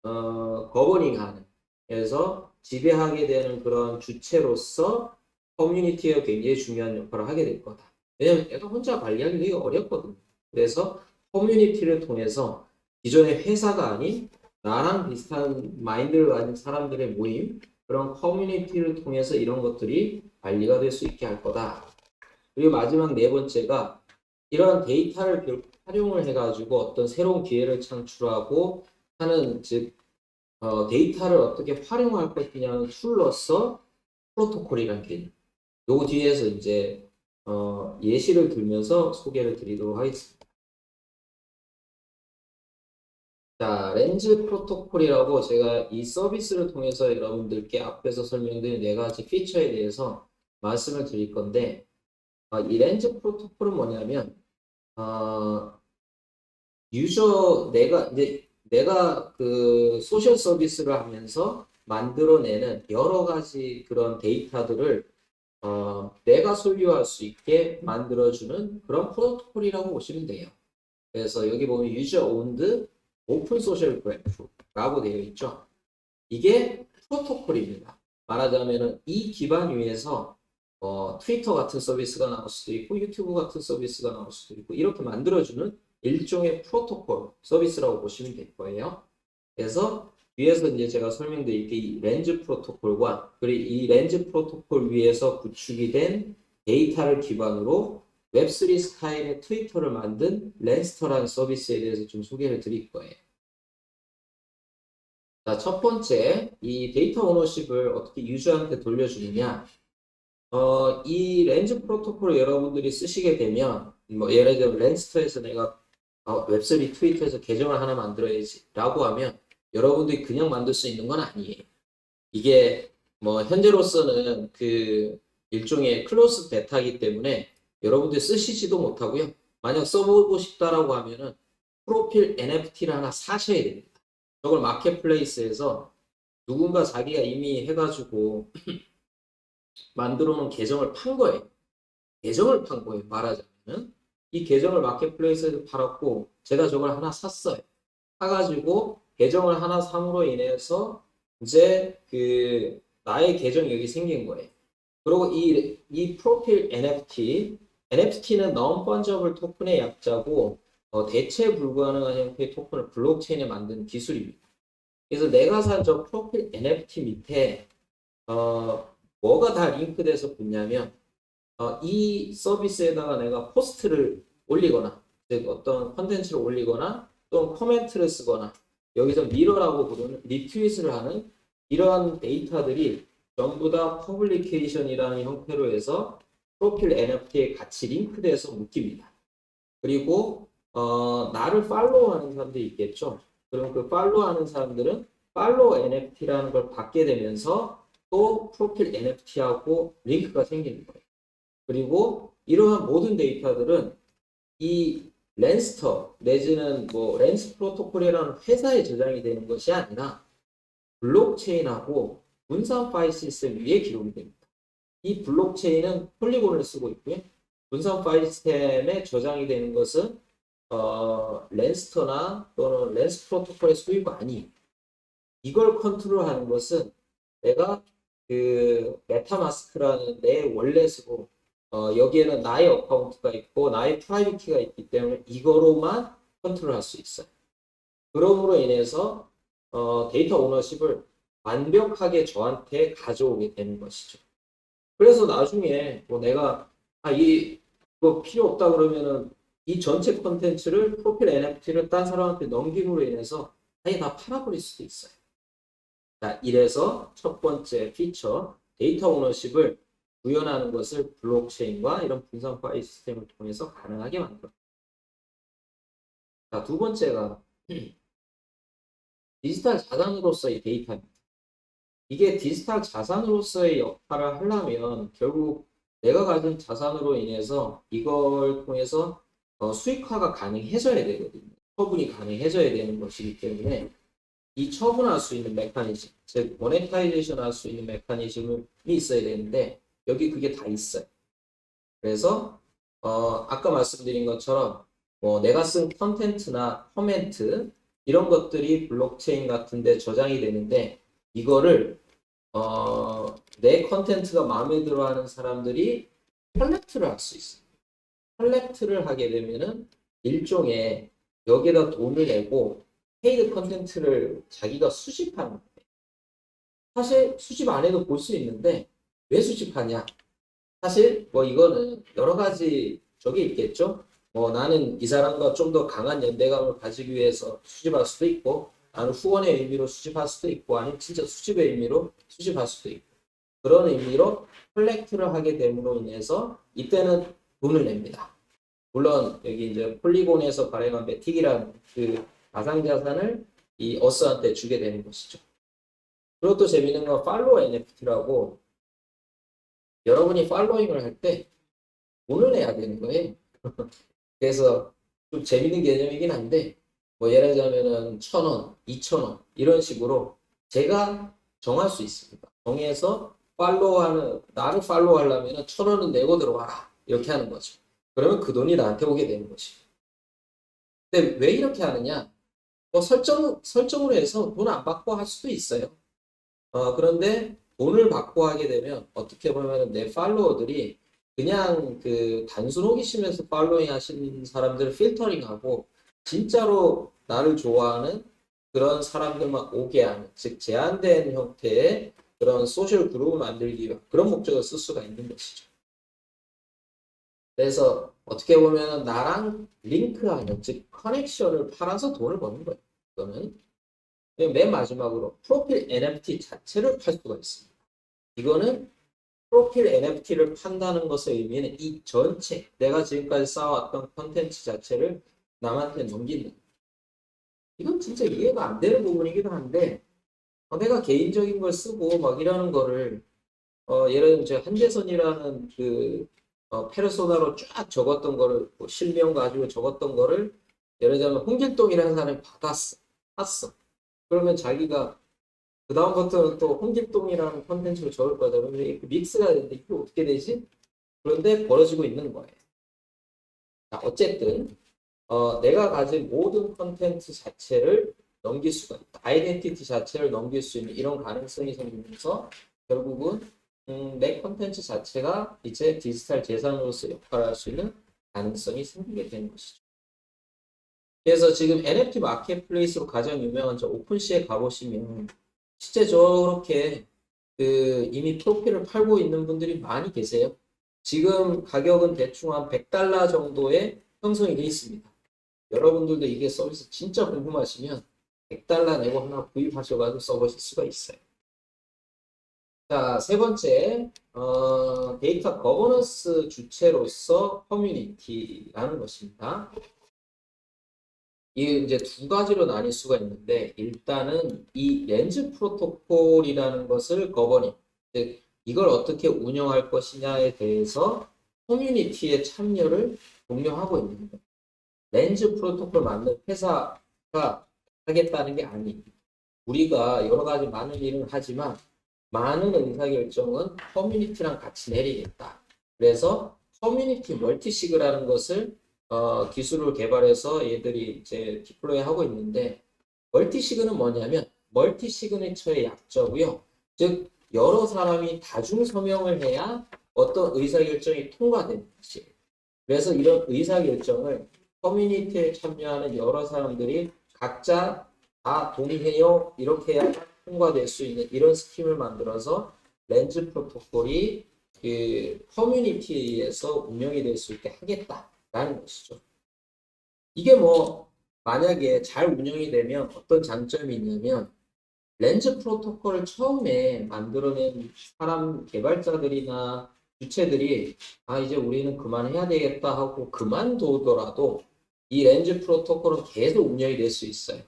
거버닝하는 그래서 지배하게 되는 그런 주체로서 커뮤니티가 굉장히 중요한 역할을 하게 될 거다. 왜냐면 내가 혼자 관리하기 되게 어렵거든요. 그래서 커뮤니티를 통해서 기존의 회사가 아닌 나랑 비슷한 마인드를 가진 사람들의 모임, 그런 커뮤니티를 통해서 이런 것들이 관리가 될 수 있게 할 거다. 그리고 마지막 네 번째가 이런 데이터를 활용을 해가지고 어떤 새로운 기회를 창출하고 하는 즉 데이터를 어떻게 활용할 것이냐는 툴로서 프로토콜이라는 개념. 요 뒤에서 이제 예시를 들면서 소개를 드리도록 하겠습니다. 자, 렌즈 프로토콜이라고 제가 이 서비스를 통해서 여러분들께 앞에서 설명드린 네 가지 피처에 대해서 말씀을 드릴 건데 이 렌즈 프로토콜은 뭐냐면 유저 내가 그 소셜 서비스를 하면서 만들어내는 여러 가지 그런 데이터들을 내가 소유할 수 있게 만들어주는 그런 프로토콜이라고 보시면 돼요. 그래서 여기 보면 유저 온드 오픈 소셜 그래프라고 되어 있죠. 이게 프로토콜입니다. 말하자면은 이 기반 위에서 트위터 같은 서비스가 나올 수도 있고 유튜브 같은 서비스가 나올 수도 있고 이렇게 만들어주는 일종의 프로토콜 서비스라고 보시면 될 거예요. 그래서 위에서 이제 제가 설명드린 게 이 렌즈 프로토콜과 그리고 이 렌즈 프로토콜 위에서 구축이 된 데이터를 기반으로 웹3 스타일의 트위터를 만든 렌스터라는 서비스에 대해서 좀 소개를 드릴 거예요. 자, 첫 번째, 이 데이터 오너십을 어떻게 유저한테 돌려주느냐. 이 렌즈 프로토콜을 여러분들이 쓰시게 되면, 뭐, 예를 들어, 렌스터에서 내가 웹3 트위터에서 계정을 하나 만들어야지 라고 하면, 여러분들이 그냥 만들 수 있는 건 아니에요. 이게, 뭐, 현재로서는 그 일종의 클로스 베타이기 때문에 여러분들이 쓰시지도 못하고요. 만약 써보고 싶다라고 하면은, 프로필 NFT를 하나 사셔야 됩니다. 저걸 마켓플레이스에서 누군가 자기가 이미 해가지고 만들어 놓은 계정을 판 거예요. 계정을 판 거예요. 말하자면. 이 계정을 마켓플레이스에서 팔았고, 제가 저걸 하나 샀어요. 사가지고, 계정을 하나 삼으로 인해서, 이제 나의 계정이 여기 생긴 거예요. 그리고 이 프로필 NFT는 Non-Fungible 토큰의 약자고, 대체 불가능한 형태의 토큰을 블록체인에 만드는 기술입니다. 그래서 내가 산 저 프로필 NFT 밑에 뭐가 다 링크돼서 붙냐면 이 서비스에다가 내가 포스트를 올리거나 즉 어떤 컨텐츠를 올리거나 또는 코멘트를 쓰거나 여기서 미러라고 부르는 리트윗을 하는 이러한 데이터들이 전부 다 퍼블리케이션이라는 형태로 해서 프로필 NFT에 같이 링크돼서 묶입니다. 그리고 나를 팔로우하는 사람들이 있겠죠. 그럼 그 팔로우하는 사람들은 팔로우 NFT라는 걸 받게 되면서 또 프로필 NFT하고 링크가 생기는 거예요. 그리고 이러한 모든 데이터들은 이 렌스터 내지는 뭐 렌스 프로토콜이라는 회사에 저장이 되는 것이 아니라 블록체인하고 분산 파일 시스템 위에 기록이 됩니다. 이 블록체인은 폴리곤을 쓰고 있고요. 분산 파일 시스템에 저장이 되는 것은 렌스터나 또는 렌스 프로토콜의 소유가 아니에요. 이걸 컨트롤하는 것은 내가 그 메타마스크라는 내 월렛으로 여기에는 나의 어카운트가 있고 나의 프라이빗 키가 있기 때문에 이거로만 컨트롤할 수 있어요. 그러므로 인해서 데이터 오너십을 완벽하게 저한테 가져오게 되는 것이죠. 그래서 나중에 뭐 내가 이거 필요 없다 그러면은 이 전체 콘텐츠를 프로필 NFT를 딴 사람한테 넘김으로 인해서 아예 다 팔아버릴 수도 있어요. 자, 이래서 첫 번째 피처, 데이터 오너십을 구현하는 것을 블록체인과 이런 분산 파일 시스템을 통해서 가능하게 만들어. 자, 두 번째가 디지털 자산으로서의 데이터입니다. 이게 디지털 자산으로서의 역할을 하려면 결국 내가 가진 자산으로 인해서 이걸 통해서 수익화가 가능해져야 되거든요. 처분이 가능해져야 되는 것이기 때문에 이 처분할 수 있는 메커니즘, 즉 모네타이제이션 할 수 있는 메커니즘이 있어야 되는데 여기 그게 다 있어요. 그래서 아까 말씀드린 것처럼 뭐 내가 쓴 컨텐츠나 커멘트 이런 것들이 블록체인 같은 데 저장이 되는데 이거를 내 컨텐츠가 마음에 들어 하는 사람들이 컬렉트를 할 수 있어요. 컬렉트를 하게 되면은 일종의 여기에다 돈을 내고 페이드 컨텐츠를 자기가 수집하는 거예요. 사실 수집 안 해도 볼 수 있는데 왜 수집하냐? 사실 뭐 이거는 여러 가지 저게 있겠죠. 뭐 나는 이 사람과 좀 더 강한 연대감을 가지기 위해서 수집할 수도 있고 나는 후원의 의미로 수집할 수도 있고 아니면 진짜 수집의 의미로 수집할 수도 있고 그런 의미로 컬렉트를 하게 됨으로 인해서 이때는 돈을 냅니다. 물론 여기 이제 폴리곤에서 발행한 매틱이라는 그 가상자산을 이 어스한테 주게 되는 것이죠. 그리고 또 재밌는 건 팔로워 NFT라고 여러분이 팔로잉을 할 때 돈을 내야 되는 거예요. 그래서 좀 재밌는 개념이긴 한데 뭐 예를 들자면은 1,000원, 2,000원 이런 식으로 제가 정할 수 있습니다. 정해서 팔로우하는 나를 팔로우하려면 1,000원은 내고 들어와라 이렇게 하는 거죠. 그러면 그 돈이 나한테 오게 되는 것이죠. 근데 왜 이렇게 하느냐? 뭐 설정으로 해서 돈 안 받고 할 수도 있어요. 그런데 돈을 받고 하게 되면 어떻게 보면 내 팔로워들이 그냥 그 단순 호기심에서 팔로잉 하시는 사람들을 필터링하고 진짜로 나를 좋아하는 그런 사람들만 오게 하는 즉 제한된 형태의 그런 소셜 그룹을 만들기 위한 그런 목적을 쓸 수가 있는 것이죠. 그래서 어떻게 보면 나랑 링크하는 즉 커넥션을 팔아서 돈을 버는 거예요. 그러면 맨 마지막으로 프로필 NFT 자체를 팔 수가 있습니다. 이거는 프로필 NFT를 판다는 것의 의미는 이 전체 내가 지금까지 쌓아왔던 컨텐츠 자체를 남한테 넘긴다. 이건 진짜 이해가 안 되는 부분이기도 한데 내가 개인적인 걸 쓰고 막 이러는 거를 예를 들면 제가 한재선이라는 그 페르소나로 쫙 적었던 거를 뭐 실명 가지고 적었던 거를 예를 들면 홍길동이라는 사람이 받았어. 샀어. 그러면 자기가 그 다음부터는 또 홍길동이라는 컨텐츠로 적을 거다. 그러면 이렇게 믹스가 되는데 이게 어떻게 되지? 그런데 벌어지고 있는 거예요. 자, 어쨌든 내가 가진 모든 컨텐츠 자체를 넘길 수가 있다. 아이덴티티 자체를 넘길 수 있는 이런 가능성이 생기면서 결국은 내 컨텐츠 자체가 이제 디지털 재산으로서 역할을 할 수 있는 가능성이 생기게 되는 것이죠. 그래서 지금 NFT 마켓플레이스로 가장 유명한 저 오픈시에 가보시면 실제 저렇게 그 이미 프로필을 팔고 있는 분들이 많이 계세요. 지금 가격은 대충 한 100달러 정도에 형성이 되어 있습니다. 여러분들도 이게 서비스 진짜 궁금하시면 100달러 내고 하나 구입하셔가지고 써보실 수가 있어요. 자, 세 번째, 데이터 거버넌스 주체로서 커뮤니티라는 것입니다. 이게 이제 두 가지로 나뉠 수가 있는데 일단은 이 렌즈 프로토콜이라는 것을 거버닝, 즉 이걸 어떻게 운영할 것이냐에 대해서 커뮤니티의 참여를 독려하고 있는 거예요. 렌즈 프로토콜 만든 회사가 하겠다는 게 아닙니다. 우리가 여러 가지 많은 일을 하지만 많은 의사결정은 커뮤니티랑 같이 내리겠다. 그래서 커뮤니티 멀티시그라는 것을 기술을 개발해서 얘들이 이제 디플로이 하고 있는데 멀티시그는 뭐냐면 멀티 시그니처의 약자고요. 즉 여러 사람이 다중 서명을 해야 어떤 의사결정이 통과되는 것이에요. 그래서 이런 의사결정을 커뮤니티에 참여하는 여러 사람들이 각자 다 동의해요. 이렇게 해야 통과될 수 있는 이런 스킴을 만들어서 렌즈 프로토콜이 그 커뮤니티에서 운영이 될 수 있게 하겠다라는 것이죠. 이게 뭐 만약에 잘 운영이 되면 어떤 장점이 있냐면 렌즈 프로토콜을 처음에 만들어낸 사람 개발자들이나 주체들이 아 이제 우리는 그만해야 되겠다 하고 그만두더라도 이 렌즈 프로토콜은 계속 운영이 될 수 있어요.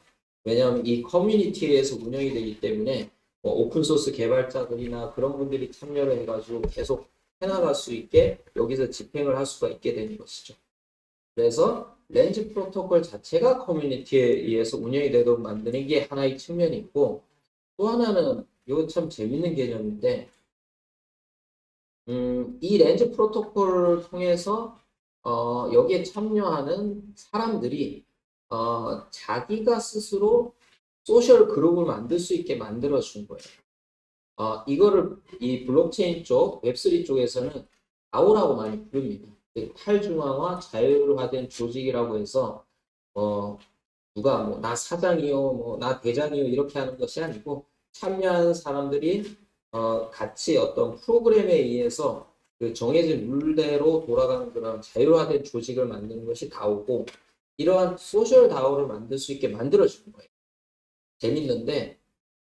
왜냐하면 이 커뮤니티에서 운영이 되기 때문에 뭐 오픈소스 개발자들이나 그런 분들이 참여를 해가지고 계속 해나갈 수 있게 여기서 집행을 할 수가 있게 되는 것이죠. 그래서 렌즈 프로토콜 자체가 커뮤니티에 의해서 운영이 되도록 만드는 게 하나의 측면이 있고 또 하나는 이거 참 재밌는 개념인데 이 렌즈 프로토콜을 통해서 여기에 참여하는 사람들이 자기가 스스로 소셜 그룹을 만들 수 있게 만들어 준 거예요. 이거를 이 블록체인 쪽, 웹3 쪽에서는 DAO라고 많이 부릅니다. 탈중앙화 자율화된 조직이라고 해서 누가 뭐 나 사장이요, 뭐 나 대장이요 이렇게 하는 것이 아니고 참여하는 사람들이 같이 어떤 프로그램에 의해서 그 정해진 룰대로 돌아가는 그런 자율화된 조직을 만드는 것이 DAO고 이러한 소셜 DAO를 만들 수 있게 만들어주는 거예요. 재밌는데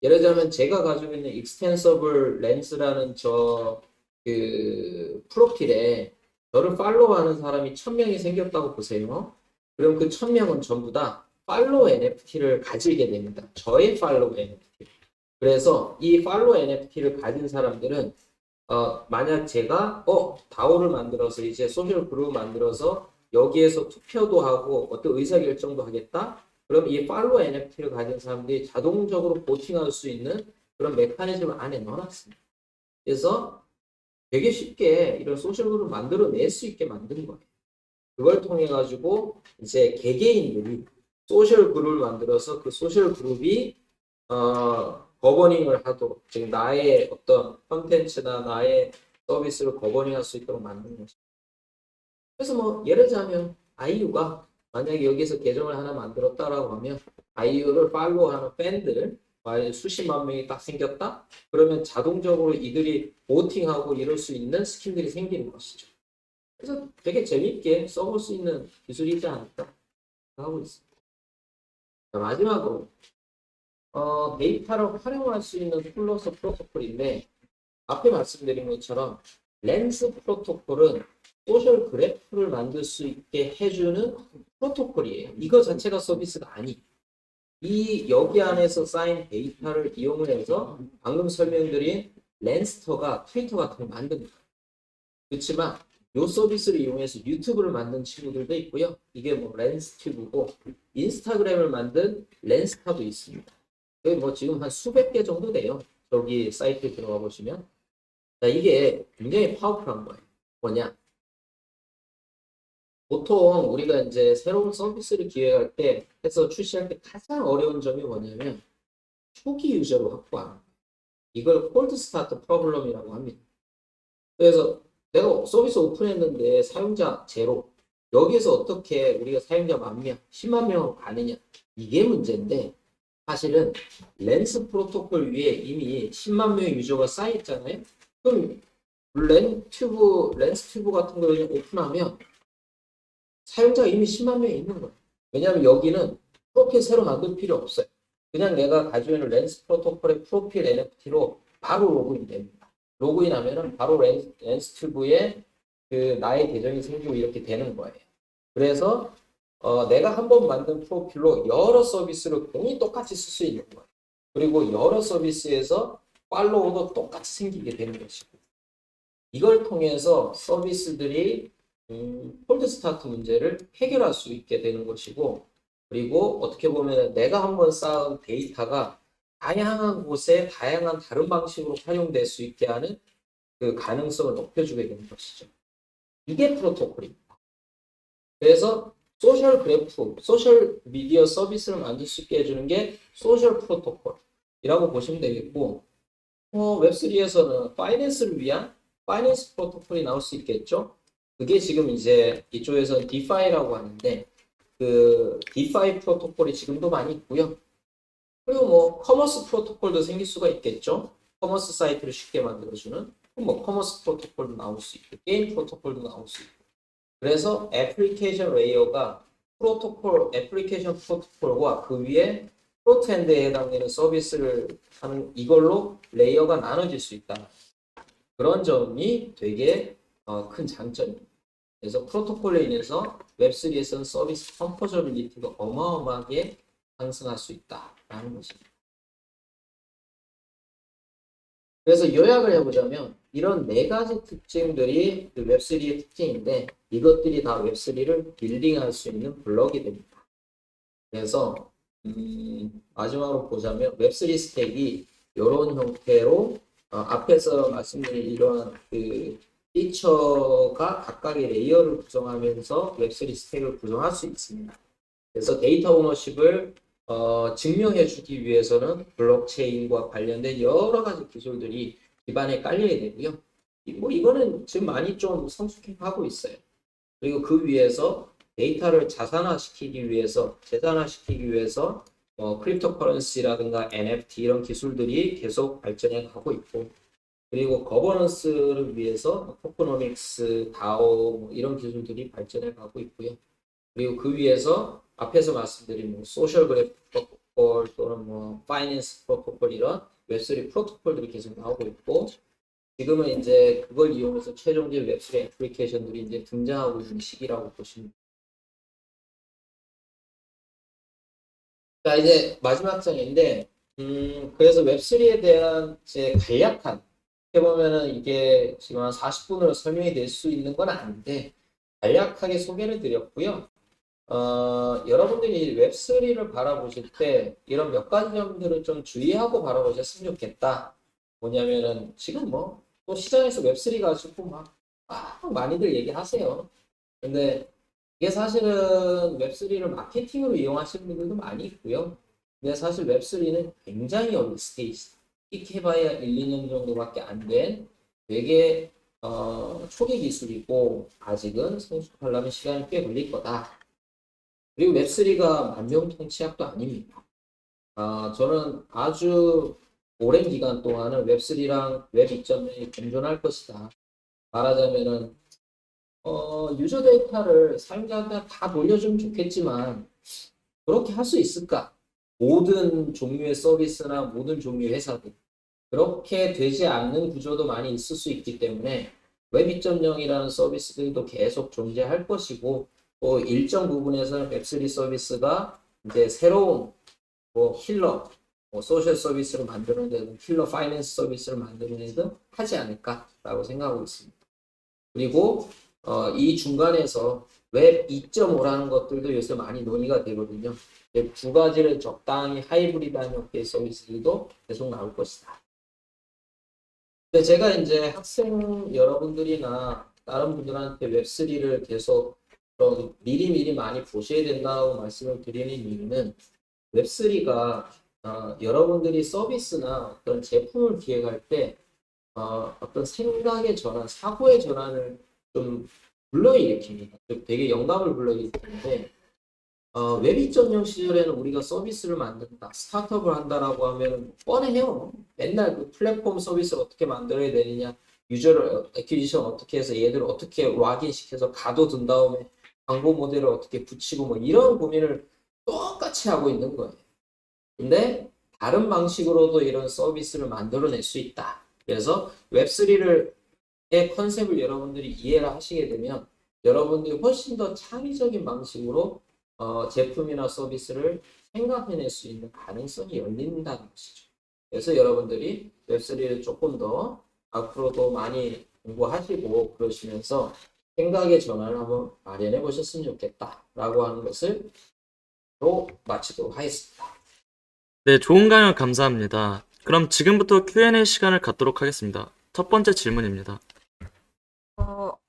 예를 들면 제가 가지고 있는 익스텐서블 렌스라는 그 프로필에 저를 팔로우하는 사람이 1000명이 생겼다고 보세요. 그럼 그 1000명은 전부 다 팔로우 NFT를 가지게 됩니다. 저의 팔로우 NFT. 그래서 이 팔로우 NFT를 가진 사람들은 만약 제가 다오를 만들어서 이제 소셜 그룹을 만들어서 여기에서 투표도 하고 어떤 의사결정도 하겠다. 그럼 이 팔로우 NFT를 가진 사람들이 자동적으로 보팅할 수 있는 그런 메커니즘을 안에 넣어놨습니다. 그래서 되게 쉽게 이런 소셜 그룹을 만들어낼 수 있게 만든 거예요. 그걸 통해 가지고 이제 개개인들이 소셜 그룹을 만들어서 그 소셜 그룹이 거버닝을 하도록 즉 나의 어떤 컨텐츠나 나의 서비스를 거버닝할 수 있도록 만드는 것이죠. 그래서 뭐 예를 들자면 아이유가 만약에 여기서 계정을 하나 만들었다라고 하면 아이유를 팔로우하는 팬들 만약에 수십만 명이 딱 생겼다? 그러면 자동적으로 이들이 보팅하고 이럴 수 있는 스킨들이 생기는 것이죠. 그래서 되게 재밌게 써볼 수 있는 기술이지 않을까 하고 있습니다. 자, 마지막으로 데이터를 활용할 수 있는 플러스 프로토콜인데 앞에 말씀드린 것처럼 렌스 프로토콜은 소셜 그래프를 만들 수 있게 해주는 프로토콜이에요. 이거 자체가 서비스가 아니에요. 여기 안에서 쌓인 데이터를 이용을 해서 방금 설명드린 렌스터가 트위터 같은 걸 만듭니다. 그렇지만 이 서비스를 이용해서 유튜브를 만든 친구들도 있고요. 이게 뭐 렌스튜브고 인스타그램을 만든 렌스타도 있습니다. 여기 뭐 지금 한 수백 개 정도 돼요. 저기 사이트에 들어가 보시면. 자, 이게 굉장히 파워풀한 거예요. 뭐냐? 보통 우리가 이제 새로운 서비스를 기획할 때 해서 출시할 때 가장 어려운 점이 뭐냐면 초기 유저를 확보하는 거예요. 이걸 콜드 스타트 프로블럼이라고 합니다. 그래서 내가 서비스 오픈했는데 사용자 제로. 여기에서 어떻게 우리가 사용자 10,000명, 10만 명으로 가느냐. 이게 문제인데 사실은 렌스 프로토콜 위에 이미 10만 명의 유저가 쌓여있잖아요. 그럼 렌스튜브 같은 거 그냥 오픈하면 사용자가 이미 10만 명이 있는 거예요. 왜냐하면 여기는 프로필 새로 만들 필요 없어요. 그냥 내가 가지고 있는 렌스 프로토콜의 프로필 NFT로 바로 로그인 됩니다. 로그인하면은 바로 렌스튜브에 그 나의 계정이 생기고 이렇게 되는 거예요. 그래서 내가 한번 만든 프로필로 여러 서비스를 공이 똑같이 쓸 수 있는 거예요. 그리고 여러 서비스에서 팔로우도 똑같이 생기게 되는 것이고 이걸 통해서 서비스들이 콜드 스타트 문제를 해결할 수 있게 되는 것이고 그리고 어떻게 보면 내가 한번 쌓은 데이터가 다양한 곳에 다양한 다른 방식으로 활용될 수 있게 하는 그 가능성을 높여주게 되는 것이죠. 이게 프로토콜입니다. 그래서 소셜 그래프, 소셜 미디어 서비스를 만들 수 있게 해주는 게 소셜 프로토콜이라고 보시면 되겠고 웹3에서는 파이낸스를 위한 파이낸스 프로토콜이 나올 수 있겠죠. 그게 지금 이제 이쪽에서 디파이라고 하는데 그 디파이 프로토콜이 지금도 많이 있고요. 그리고 뭐 커머스 프로토콜도 생길 수가 있겠죠. 커머스 사이트를 쉽게 만들어주는 뭐 커머스 프로토콜도 나올 수 있고 게임 프로토콜도 나올 수 있고 그래서 애플리케이션 레이어가 프로토콜, 애플리케이션 프로토콜과 그 위에 프론트엔드에 해당되는 서비스를 하는 이걸로 레이어가 나눠질 수 있다. 그런 점이 되게 큰 장점입니다. 그래서 프로토콜에 인해서 웹3에서는 서비스 컴포저빌리티가 어마어마하게 상승할 수 있다라는 것입니다. 그래서 요약을 해보자면 이런 네 가지 특징들이 그 웹3의 특징인데 이것들이 다 웹3를 빌딩할 수 있는 블럭이 됩니다. 그래서 마지막으로 보자면 웹3 스택이 이런 형태로 앞에서 말씀드린 이러한 그 피처가 각각의 레이어를 구성하면서 웹3 스택을 구성할 수 있습니다. 그래서 데이터 오너십을 증명해 주기 위해서는 블록체인과 관련된 여러 가지 기술들이 기반에 깔려야 되고요. 뭐 이거는 지금 많이 좀 성숙해 하고 있어요. 그리고 그 위에서 데이터를 자산화시키기 위해서, 재산화시키기 위해서 크립토커런시라든가 NFT 이런 기술들이 계속 발전해 가고 있고, 그리고 거버넌스를 위해서 토코노믹스, 다오 이런 기술들이 발전해 가고 있고요. 그리고 그 위에서 앞에서 말씀드린 뭐 소셜 그래프 프로토콜 또는 뭐 파이낸스 프로토콜 이런 웹3 프로토콜들이 계속 나오고 있고 지금은 이제 그걸 이용해서 최종적인 웹3 애플리케이션들이 이제 등장하고 있는 시기라고 보시면 됩니다. 자, 이제 마지막 장인데, 그래서 웹3에 대한 제 간략한, 해보면은 이게 지금 한 40분으로 설명이 될 수 있는 건 아닌데, 간략하게 소개를 드렸고요. 여러분들이 웹3를 바라보실 때 이런 몇 가지 점들을 좀 주의하고 바라보셨으면 좋겠다. 뭐냐면은 지금 뭐 또 시장에서 웹3 가지고 막 많이들 얘기하세요. 근데 이게 사실은 웹3를 마케팅으로 이용하시는 분들도 많이 있고요. 근데 사실 웹3는 굉장히 어린 스테이지. 익해봐야 1, 2년 정도밖에 안 된 되게 초기 기술이고 아직은 성숙하려면 시간이 꽤 걸릴 거다. 그리고 웹3가 만병통치약도 아닙니다. 저는 아주 오랜 기간 동안은 웹3랑 웹 2.0이 공존할 것이다. 말하자면은 유저 데이터를 사용자한테 다 돌려주면 좋겠지만 그렇게 할 수 있을까? 모든 종류의 서비스나 모든 종류의 회사들 그렇게 되지 않는 구조도 많이 있을 수 있기 때문에 웹 2.0이라는 서비스들도 계속 존재할 것이고 또 일정 부분에서는 웹3 서비스가 이제 새로운 뭐 킬러 뭐 소셜 서비스를 만들어내든 킬러 파이낸스 서비스를 만들어내든 하지 않을까라고 생각하고 있습니다. 그리고 이 중간에서 웹 2.5라는 것들도 요새 많이 논의가 되거든요. 두 가지를 적당히 하이브리드한 형태의 서비스들도 계속 나올 것이다. 근데 제가 이제 학생 여러분들이나 다른 분들한테 웹3를 계속 미리미리 많이 보셔야 된다고 말씀을 드리는 이유는 웹3가 여러분들이 서비스나 어떤 제품을 기획할 때 어떤 생각의 전환, 사고의 전환을 좀 불러일으킵니다. 되게 영감을 불러일으키는데 웹 2.0 시절에는 우리가 서비스를 만든다, 스타트업을 한다라고 하면 뻔해요. 맨날 그 플랫폼 서비스를 어떻게 만들어야 되느냐, 유저를 애퀴지션 어떻게 해서 얘들을 어떻게 락인 시켜서 가둬둔 다음에 광고 모델을 어떻게 붙이고 뭐 이런 고민을 똑같이 하고 있는 거예요. 근데 다른 방식으로도 이런 서비스를 만들어낼 수 있다. 그래서 웹3의 컨셉을 여러분들이 이해를 하시게 되면 여러분들이 훨씬 더 창의적인 방식으로 제품이나 서비스를 생각해낼 수 있는 가능성이 열린다는 것이죠. 그래서 여러분들이 웹3를 조금 더 앞으로도 많이 공부하시고 그러시면서 생각의 전환을 한번 마련해 보셨으면 좋겠다라고 하는 것을 로 마치도록 하겠습니다. 네, 좋은 강연 감사합니다. 그럼 지금부터 Q&A 시간을 갖도록 하겠습니다. 첫 번째 질문입니다.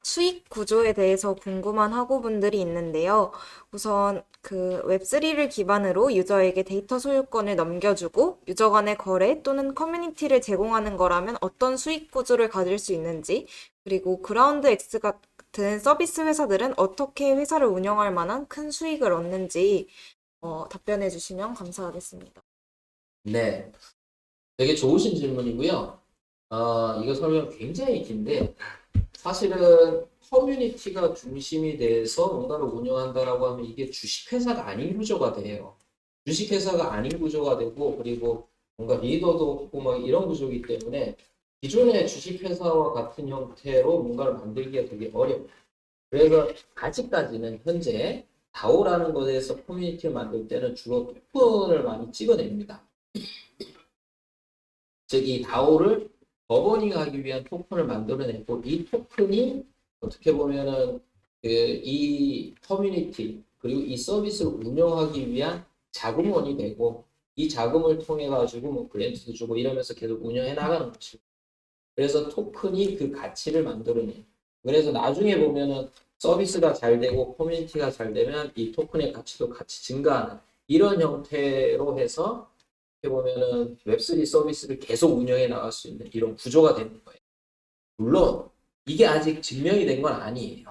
수익 구조에 대해서 궁금한 학우분들이 있는데요. 우선 그 웹3를 기반으로 유저에게 데이터 소유권을 넘겨주고 유저 간의 거래 또는 커뮤니티를 제공하는 거라면 어떤 수익 구조를 가질 수 있는지, 그리고 그라운드 X 같은 서비스 회사들은 어떻게 회사를 운영할 만한 큰 수익을 얻는지 답변해 주시면 감사하겠습니다. 네, 되게 좋으신 질문이고요. 이거 설명 굉장히 긴데 사실은 커뮤니티가 중심이 돼서 뭔가를 운영한다라고 하면 이게 주식회사가 아닌 구조가 돼요. 주식회사가 아닌 구조가 되고 그리고 뭔가 리더도 없고 막 이런 구조이기 때문에 기존의 주식회사와 같은 형태로 뭔가를 만들기가 되게 어려워요. 그래서 아직까지는 현재 다오라는 것에서 커뮤니티를 만들 때는 주로 토큰을 많이 찍어냅니다. 즉, 이 다오를 버버닝하기 위한 토큰을 만들어내고 이 토큰이 어떻게 보면은 이 커뮤니티 그리고 이 서비스를 운영하기 위한 자금원이 되고 이 자금을 통해 가지고 뭐 그랜트도 주고 이러면서 계속 운영해 나가는 거죠. 그래서 토큰이 그 가치를 만들어내요. 그래서 나중에 보면은 서비스가 잘 되고 커뮤니티가 잘 되면 이 토큰의 가치도 같이 증가하는 이런 형태로 해서 어떻게 보면은 웹3 서비스를 계속 운영해 나갈 수 있는 이런 구조가 되는 거예요. 물론 이게 아직 증명이 된 건 아니에요.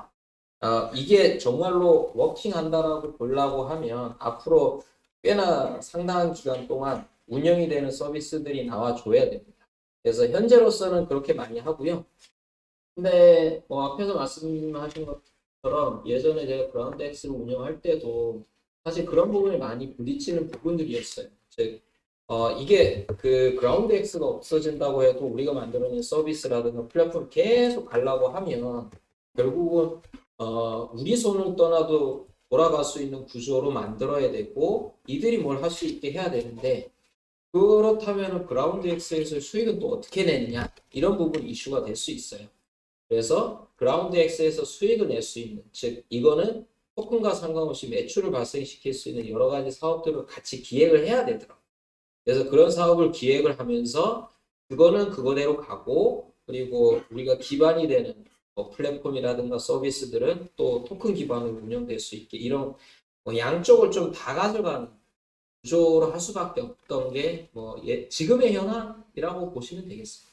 이게 정말로 워킹한다라고 보려고 하면 앞으로 꽤나 상당한 기간 동안 운영이 되는 서비스들이 나와줘야 됩니다. 그래서 현재로서는 그렇게 많이 하고요. 근데 뭐 앞에서 말씀하신 것처럼 예전에 제가 그라운드X를 운영할 때도 사실 그런 부분이 많이 부딪히는 부분들이었어요. 즉, 이게 그 그라운드X가 없어진다고 해도 우리가 만들어낸 서비스라든가 플랫폼을 계속 가려고 하면 결국은 우리 손을 떠나도 돌아갈 수 있는 구조로 만들어야 되고 이들이 뭘 할 수 있게 해야 되는데 그렇다면 그라운드X에서 수익은 또 어떻게 내느냐 이런 부분 이슈가 될 수 있어요. 그래서 그라운드X에서 수익을 낼 수 있는 즉 이거는 토큰과 상관없이 매출을 발생시킬 수 있는 여러 가지 사업들을 같이 기획을 해야 되더라고요. 그래서 그런 사업을 기획을 하면서 그거는 그거대로 가고 그리고 우리가 기반이 되는 플랫폼이라든가 서비스들은 또 토큰 기반으로 운영될 수 있게 이런 양쪽을 좀 다 가져가는 구조로 할 수밖에 없던 게 지금의 현황이라고 보시면 되겠습니다.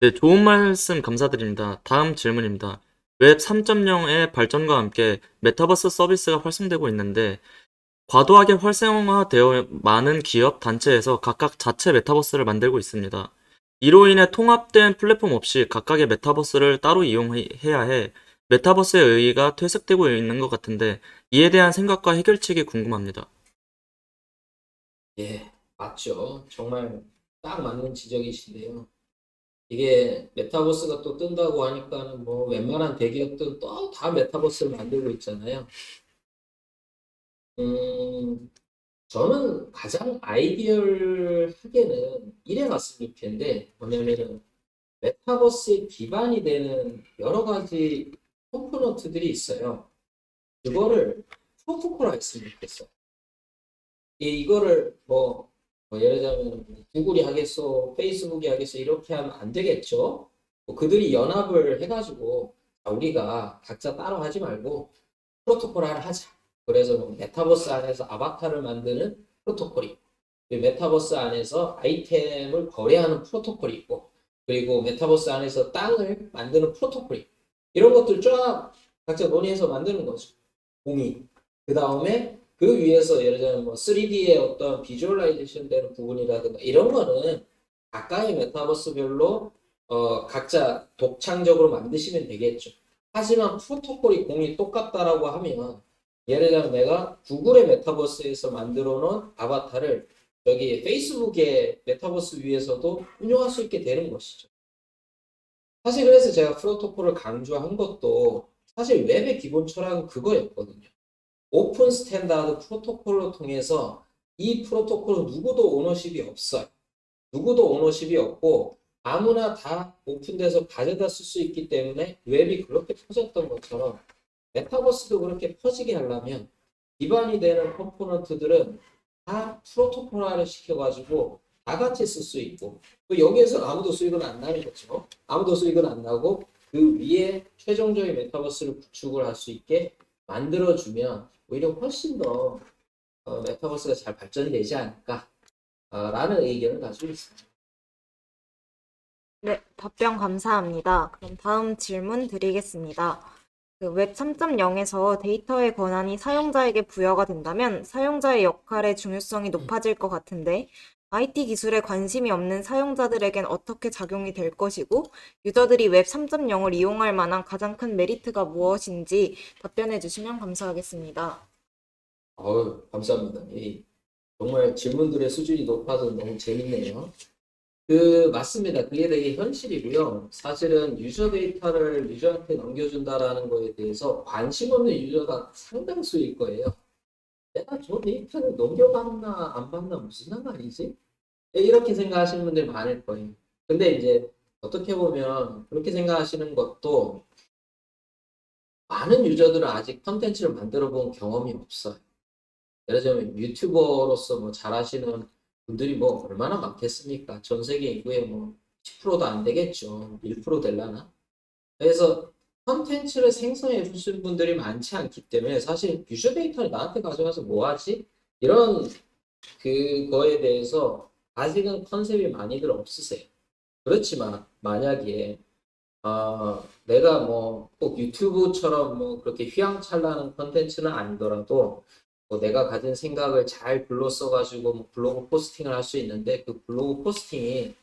네, 좋은 말씀 감사드립니다. 다음 질문입니다. 웹 3.0의 발전과 함께 메타버스 서비스가 활성되고 있는데 과도하게 활성화되어 많은 기업, 단체에서 각각 자체 메타버스를 만들고 있습니다. 이로 인해 통합된 플랫폼 없이 각각의 메타버스를 따로 이용해야 해 메타버스의 의의가 퇴색되고 있는 것 같은데 이에 대한 생각과 해결책이 궁금합니다. 예, 맞죠. 정말 딱 맞는 지적이신데요. 이게 메타버스가 또 뜬다고 하니까는 뭐 웬만한 대기업들은 또 다 메타버스를 만들고 있잖아요. 저는 가장 아이디얼하게는 이래 갔으면 좋겠는데 뭐냐면은 메타버스의 기반이 되는 여러 가지 컴포넌트들이 있어요. 그거를 프로토콜화 했으면 좋겠어요. 이거를 예를 들자면 구글이 하겠어, 페이스북이 하겠어 이렇게 하면 안 되겠죠. 그들이 연합을 해가지고 우리가 각자 따로 하지 말고 프로토콜화를 하자. 그래서 메타버스 안에서 아바타를 만드는 프로토콜이 있고 메타버스 안에서 아이템을 거래하는 프로토콜이 있고 그리고 메타버스 안에서 땅을 만드는 프로토콜이 있고 이런 것들 쫙 각자 논의해서 만드는 거죠. 공이. 그 다음에 그 위에서 예를 들면 3D의 어떤 비주얼라이제이션 되는 부분이라든가 이런 거는 각각의 메타버스별로 각자 독창적으로 만드시면 되겠죠. 하지만 프로토콜이 공이 똑같다라고 하면 예를 들면 내가 구글의 메타버스에서 만들어 놓은 아바타를 여기 페이스북의 메타버스 위에서도 운영할 수 있게 되는 것이죠. 사실 그래서 제가 프로토콜을 강조한 것도 사실 웹의 기본 철학은 그거였거든요. 오픈 스탠다드 프로토콜로 통해서 이 프로토콜은 누구도 오너십이 없어요. 누구도 오너십이 없고 아무나 다 오픈돼서 가져다 쓸 수 있기 때문에 웹이 그렇게 퍼졌던 것처럼 메타버스도 그렇게 퍼지게 하려면 기반이 되는 컴포넌트들은 다 프로토콜화를 시켜가지고 다 같이 쓸 수 있고 또 여기에서 아무도 수익은 안 나는 거죠. 아무도 수익은 안 나고 그 위에 최종적인 메타버스를 구축을 할 수 있게 만들어주면 오히려 훨씬 더 메타버스가 잘 발전되지 않을까 라는 의견을 가지고 있습니다. 네, 답변 감사합니다. 그럼 다음 질문 드리겠습니다. 웹 3.0에서 데이터의 권한이 사용자에게 부여가 된다면 사용자의 역할의 중요성이 높아질 것 같은데 IT 기술에 관심이 없는 사용자들에겐 어떻게 작용이 될 것이고, 유저들이 웹 3.0을 이용할 만한 가장 큰 메리트가 무엇인지 답변해 주시면 감사하겠습니다. 감사합니다. 정말 질문들의 수준이 높아서 너무 재밌네요. 맞습니다. 그게 되게 현실이고요. 사실은 유저 데이터를 유저한테 넘겨준다라는 거에 대해서 관심 없는 유저가 상당수일 거예요. 내가 저 데이터를 넘겨받나 안 받나 무슨 말이지? 이렇게 생각하시는 분들이 많을 거예요. 근데 이제 어떻게 보면 그렇게 생각하시는 것도 많은 유저들은 아직 컨텐츠를 만들어 본 경험이 없어요. 예를 들면 유튜버로서 뭐 잘하시는 분들이 뭐 얼마나 많겠습니까? 전 세계 인구의 뭐 10%도 안 되겠죠. 1% 될라나? 그래서 컨텐츠를 생성해 주신 분들이 많지 않기 때문에 사실 유저 데이터를 나한테 가져가서 뭐 하지? 이런 그거에 대해서 아직은 컨셉이 많이들 없으세요. 그렇지만 만약에 내가 뭐 꼭 유튜브처럼 뭐 그렇게 휘황찬란한 컨텐츠는 아니더라도 뭐 내가 가진 생각을 잘 글로 써가지고 뭐 블로그 포스팅을 할 수 있는데 그 블로그 포스팅이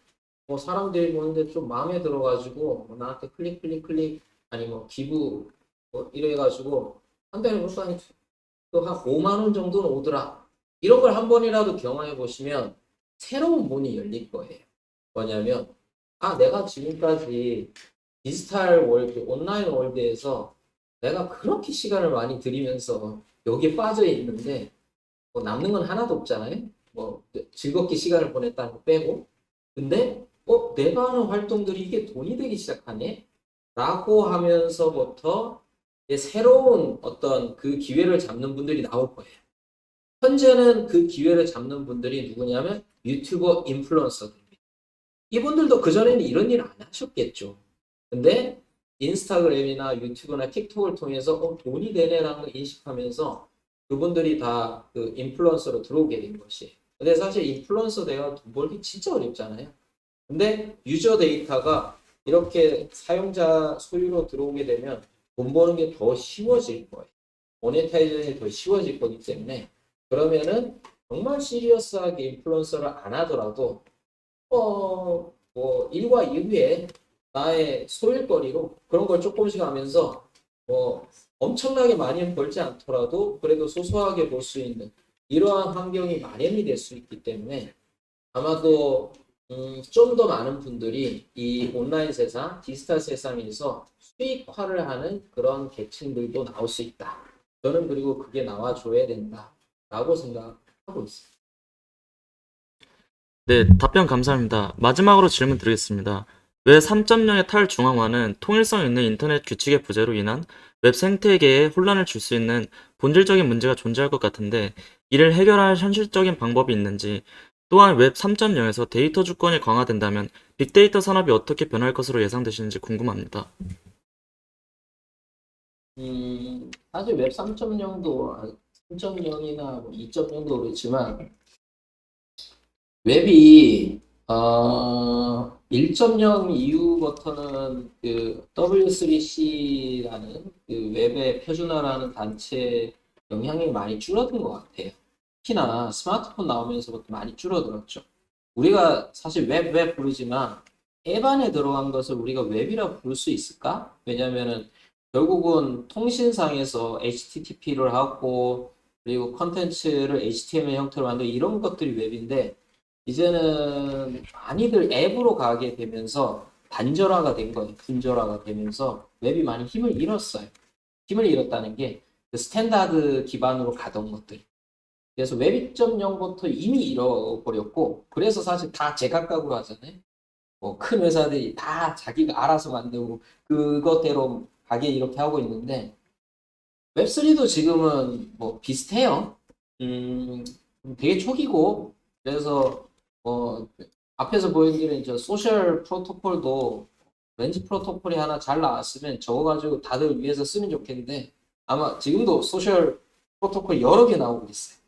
뭐 사람들이 보는데 좀 마음에 들어가지고 뭐 나한테 클릭 아니 뭐 기부 뭐 이래가지고 한 달에 벌써 한 5만 원 정도는 오더라. 이런 걸 한 번이라도 경험해 보시면 새로운 문이 열릴 거예요. 뭐냐면 내가 지금까지 디지털 월드, 온라인 월드에서 내가 그렇게 시간을 많이 들이면서 여기에 빠져 있는데 뭐 남는 건 하나도 없잖아요. 뭐 즐겁게 시간을 보냈다는 거 빼고. 근데 내가 하는 활동들이 이게 돈이 되기 시작하네? 라고 하면서부터 이제 새로운 어떤 그 기회를 잡는 분들이 나올 거예요. 현재는 그 기회를 잡는 분들이 누구냐면 유튜버 인플루언서들입니다. 이분들도 그전에는 이런 일 안 하셨겠죠. 근데 인스타그램이나 유튜브나 틱톡을 통해서 돈이 되네라는 걸 인식하면서 그분들이 다 그 인플루언서로 들어오게 된 것이에요. 근데 사실 인플루언서 내가 돈 벌기 진짜 어렵잖아요. 근데 유저 데이터가 이렇게 사용자 소유로 들어오게 되면 돈 버는 게 더 쉬워질 거예요. 모네타이제이션이 더 쉬워질 거기 때문에 그러면은 정말 시리어스하게 인플루언서를 안 하더라도 뭐 일과 이후에 나의 소일거리로 그런 걸 조금씩 하면서 뭐 엄청나게 많이 벌지 않더라도 그래도 소소하게 볼 수 있는 이러한 환경이 마련이 될 수 있기 때문에 아마도 좀 더 많은 분들이 이 온라인 세상, 디지털 세상에서 수익화를 하는 그런 계층들도 나올 수 있다. 저는 그리고 그게 나와줘야 된다라고 생각하고 있습니다. 네, 답변 감사합니다. 마지막으로 질문 드리겠습니다. 왜 3.0의 탈중앙화는 통일성 있는 인터넷 규칙의 부재로 인한 웹 생태계에 혼란을 줄 수 있는 본질적인 문제가 존재할 것 같은데, 이를 해결할 현실적인 방법이 있는지, 또한 웹 3.0에서 데이터 주권이 강화된다면 빅데이터 산업이 어떻게 변할 것으로 예상되시는지 궁금합니다. 사실 웹 3.0도 3.0이나 2.0도 그렇지만 웹이 1.0 이후부터는 그 W3C라는 그 웹의 표준화라는 단체 영향이 많이 줄어든 것 같아요. 특히나 스마트폰 나오면서부터 많이 줄어들었죠. 우리가 사실 웹 부르지만 앱 안에 들어간 것을 우리가 웹이라 부를 수 있을까? 왜냐면은 결국은 통신상에서 HTTP를 하고 그리고 컨텐츠를 HTML 형태로 만들고 이런 것들이 웹인데 이제는 많이들 앱으로 가게 되면서 단절화가 된 거예요. 분절화가 되면서 웹이 많이 힘을 잃었어요. 힘을 잃었다는 게 그 스탠다드 기반으로 가던 것들. 그래서 웹 2.0부터 이미 잃어버렸고 그래서 사실 다 제각각으로 하잖아요. 뭐 큰 회사들이 다 자기가 알아서 만들고 그것대로 가게 이렇게 하고 있는데 웹3도 지금은 뭐 비슷해요. 되게 초기고 그래서 앞에서 보여드린 저 소셜 프로토콜도 왠지 프로토콜이 하나 잘 나왔으면 저거 가지고 다들 위해서 쓰면 좋겠는데 아마 지금도 소셜 프로토콜 여러 개 나오고 있어요.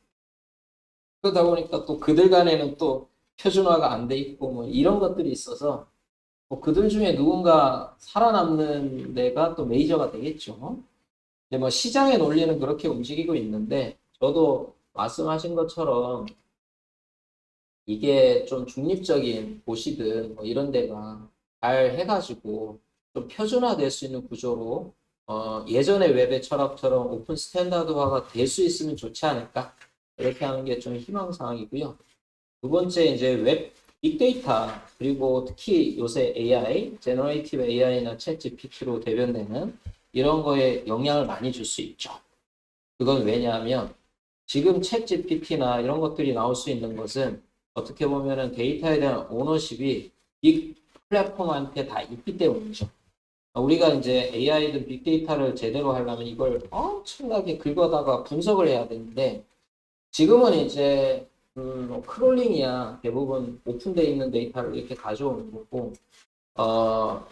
그러다 보니까 또 그들 간에는 또 표준화가 안 돼 있고 뭐 이런 것들이 있어서 뭐 그들 중에 누군가 살아남는 데가 또 메이저가 되겠죠. 근데 뭐 시장의 논리는 그렇게 움직이고 있는데 저도 말씀하신 것처럼 이게 좀 중립적인 도시든 뭐 이런 데가 잘 해가지고 좀 표준화될 수 있는 구조로 예전의 웹의 철학처럼 오픈 스탠다드화가 될 수 있으면 좋지 않을까? 이렇게 하는 게 좀 희망사항이고요. 두 번째 이제 웹 빅데이터 그리고 특히 요새 AI, 제너레이티브 AI나 챗 GPT로 대변되는 이런 거에 영향을 많이 줄 수 있죠. 그건 왜냐하면 지금 챗 GPT나 이런 것들이 나올 수 있는 것은 어떻게 보면은 데이터에 대한 오너십이 빅 플랫폼한테 다 있기 때문이죠. 우리가 이제 AI든 빅데이터를 제대로 하려면 이걸 엄청나게 긁어다가 분석을 해야 되는데 지금은 이제 크롤링이야 대부분 오픈되어 있는 데이터를 이렇게 가져오는 거고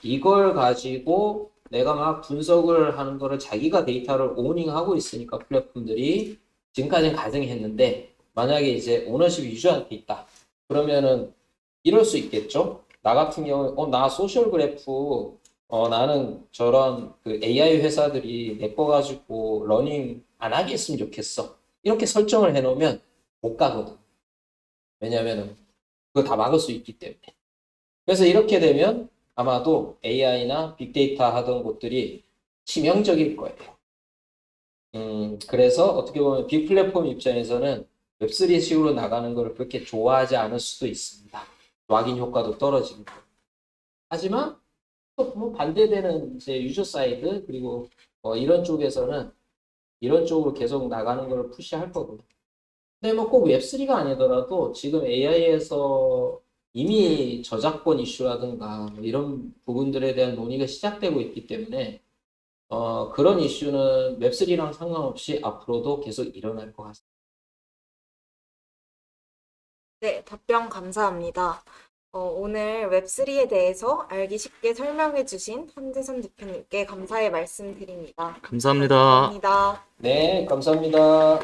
이걸 가지고 내가 막 분석을 하는 거를 자기가 데이터를 오닝하고 있으니까 플랫폼들이 지금까지는 가능했는데 만약에 이제 오너십이 유저한테 있다 그러면은 이럴 수 있겠죠. 나 같은 경우에 나 소셜 그래프 나는 저런 그 AI 회사들이 내 거 가지고 러닝 안 하게 했으면 좋겠어. 이렇게 설정을 해놓으면 못 가거든. 왜냐면은 그거 다 막을 수 있기 때문에. 그래서 이렇게 되면 아마도 AI나 빅데이터 하던 곳들이 치명적일 거예요. 그래서 어떻게 보면 빅 플랫폼 입장에서는 웹3식으로 나가는 걸 그렇게 좋아하지 않을 수도 있습니다. 락인 효과도 떨어지고. 하지만 또 뭐 반대되는 이제 유저 사이드 그리고 이런 쪽에서는 이런 쪽으로 계속 나가는 걸 푸시할 거고요. 근데 뭐 꼭 웹3가 아니더라도 지금 AI에서 이미 저작권 이슈라든가 뭐 이런 부분들에 대한 논의가 시작되고 있기 때문에 그런 이슈는 웹3랑 상관없이 앞으로도 계속 일어날 것 같습니다. 네, 답변 감사합니다. 오늘 웹3에 대해서 알기 쉽게 설명해주신 한재선 대표님께 감사의 말씀 드립니다. 감사합니다. 감사합니다. 네, 감사합니다.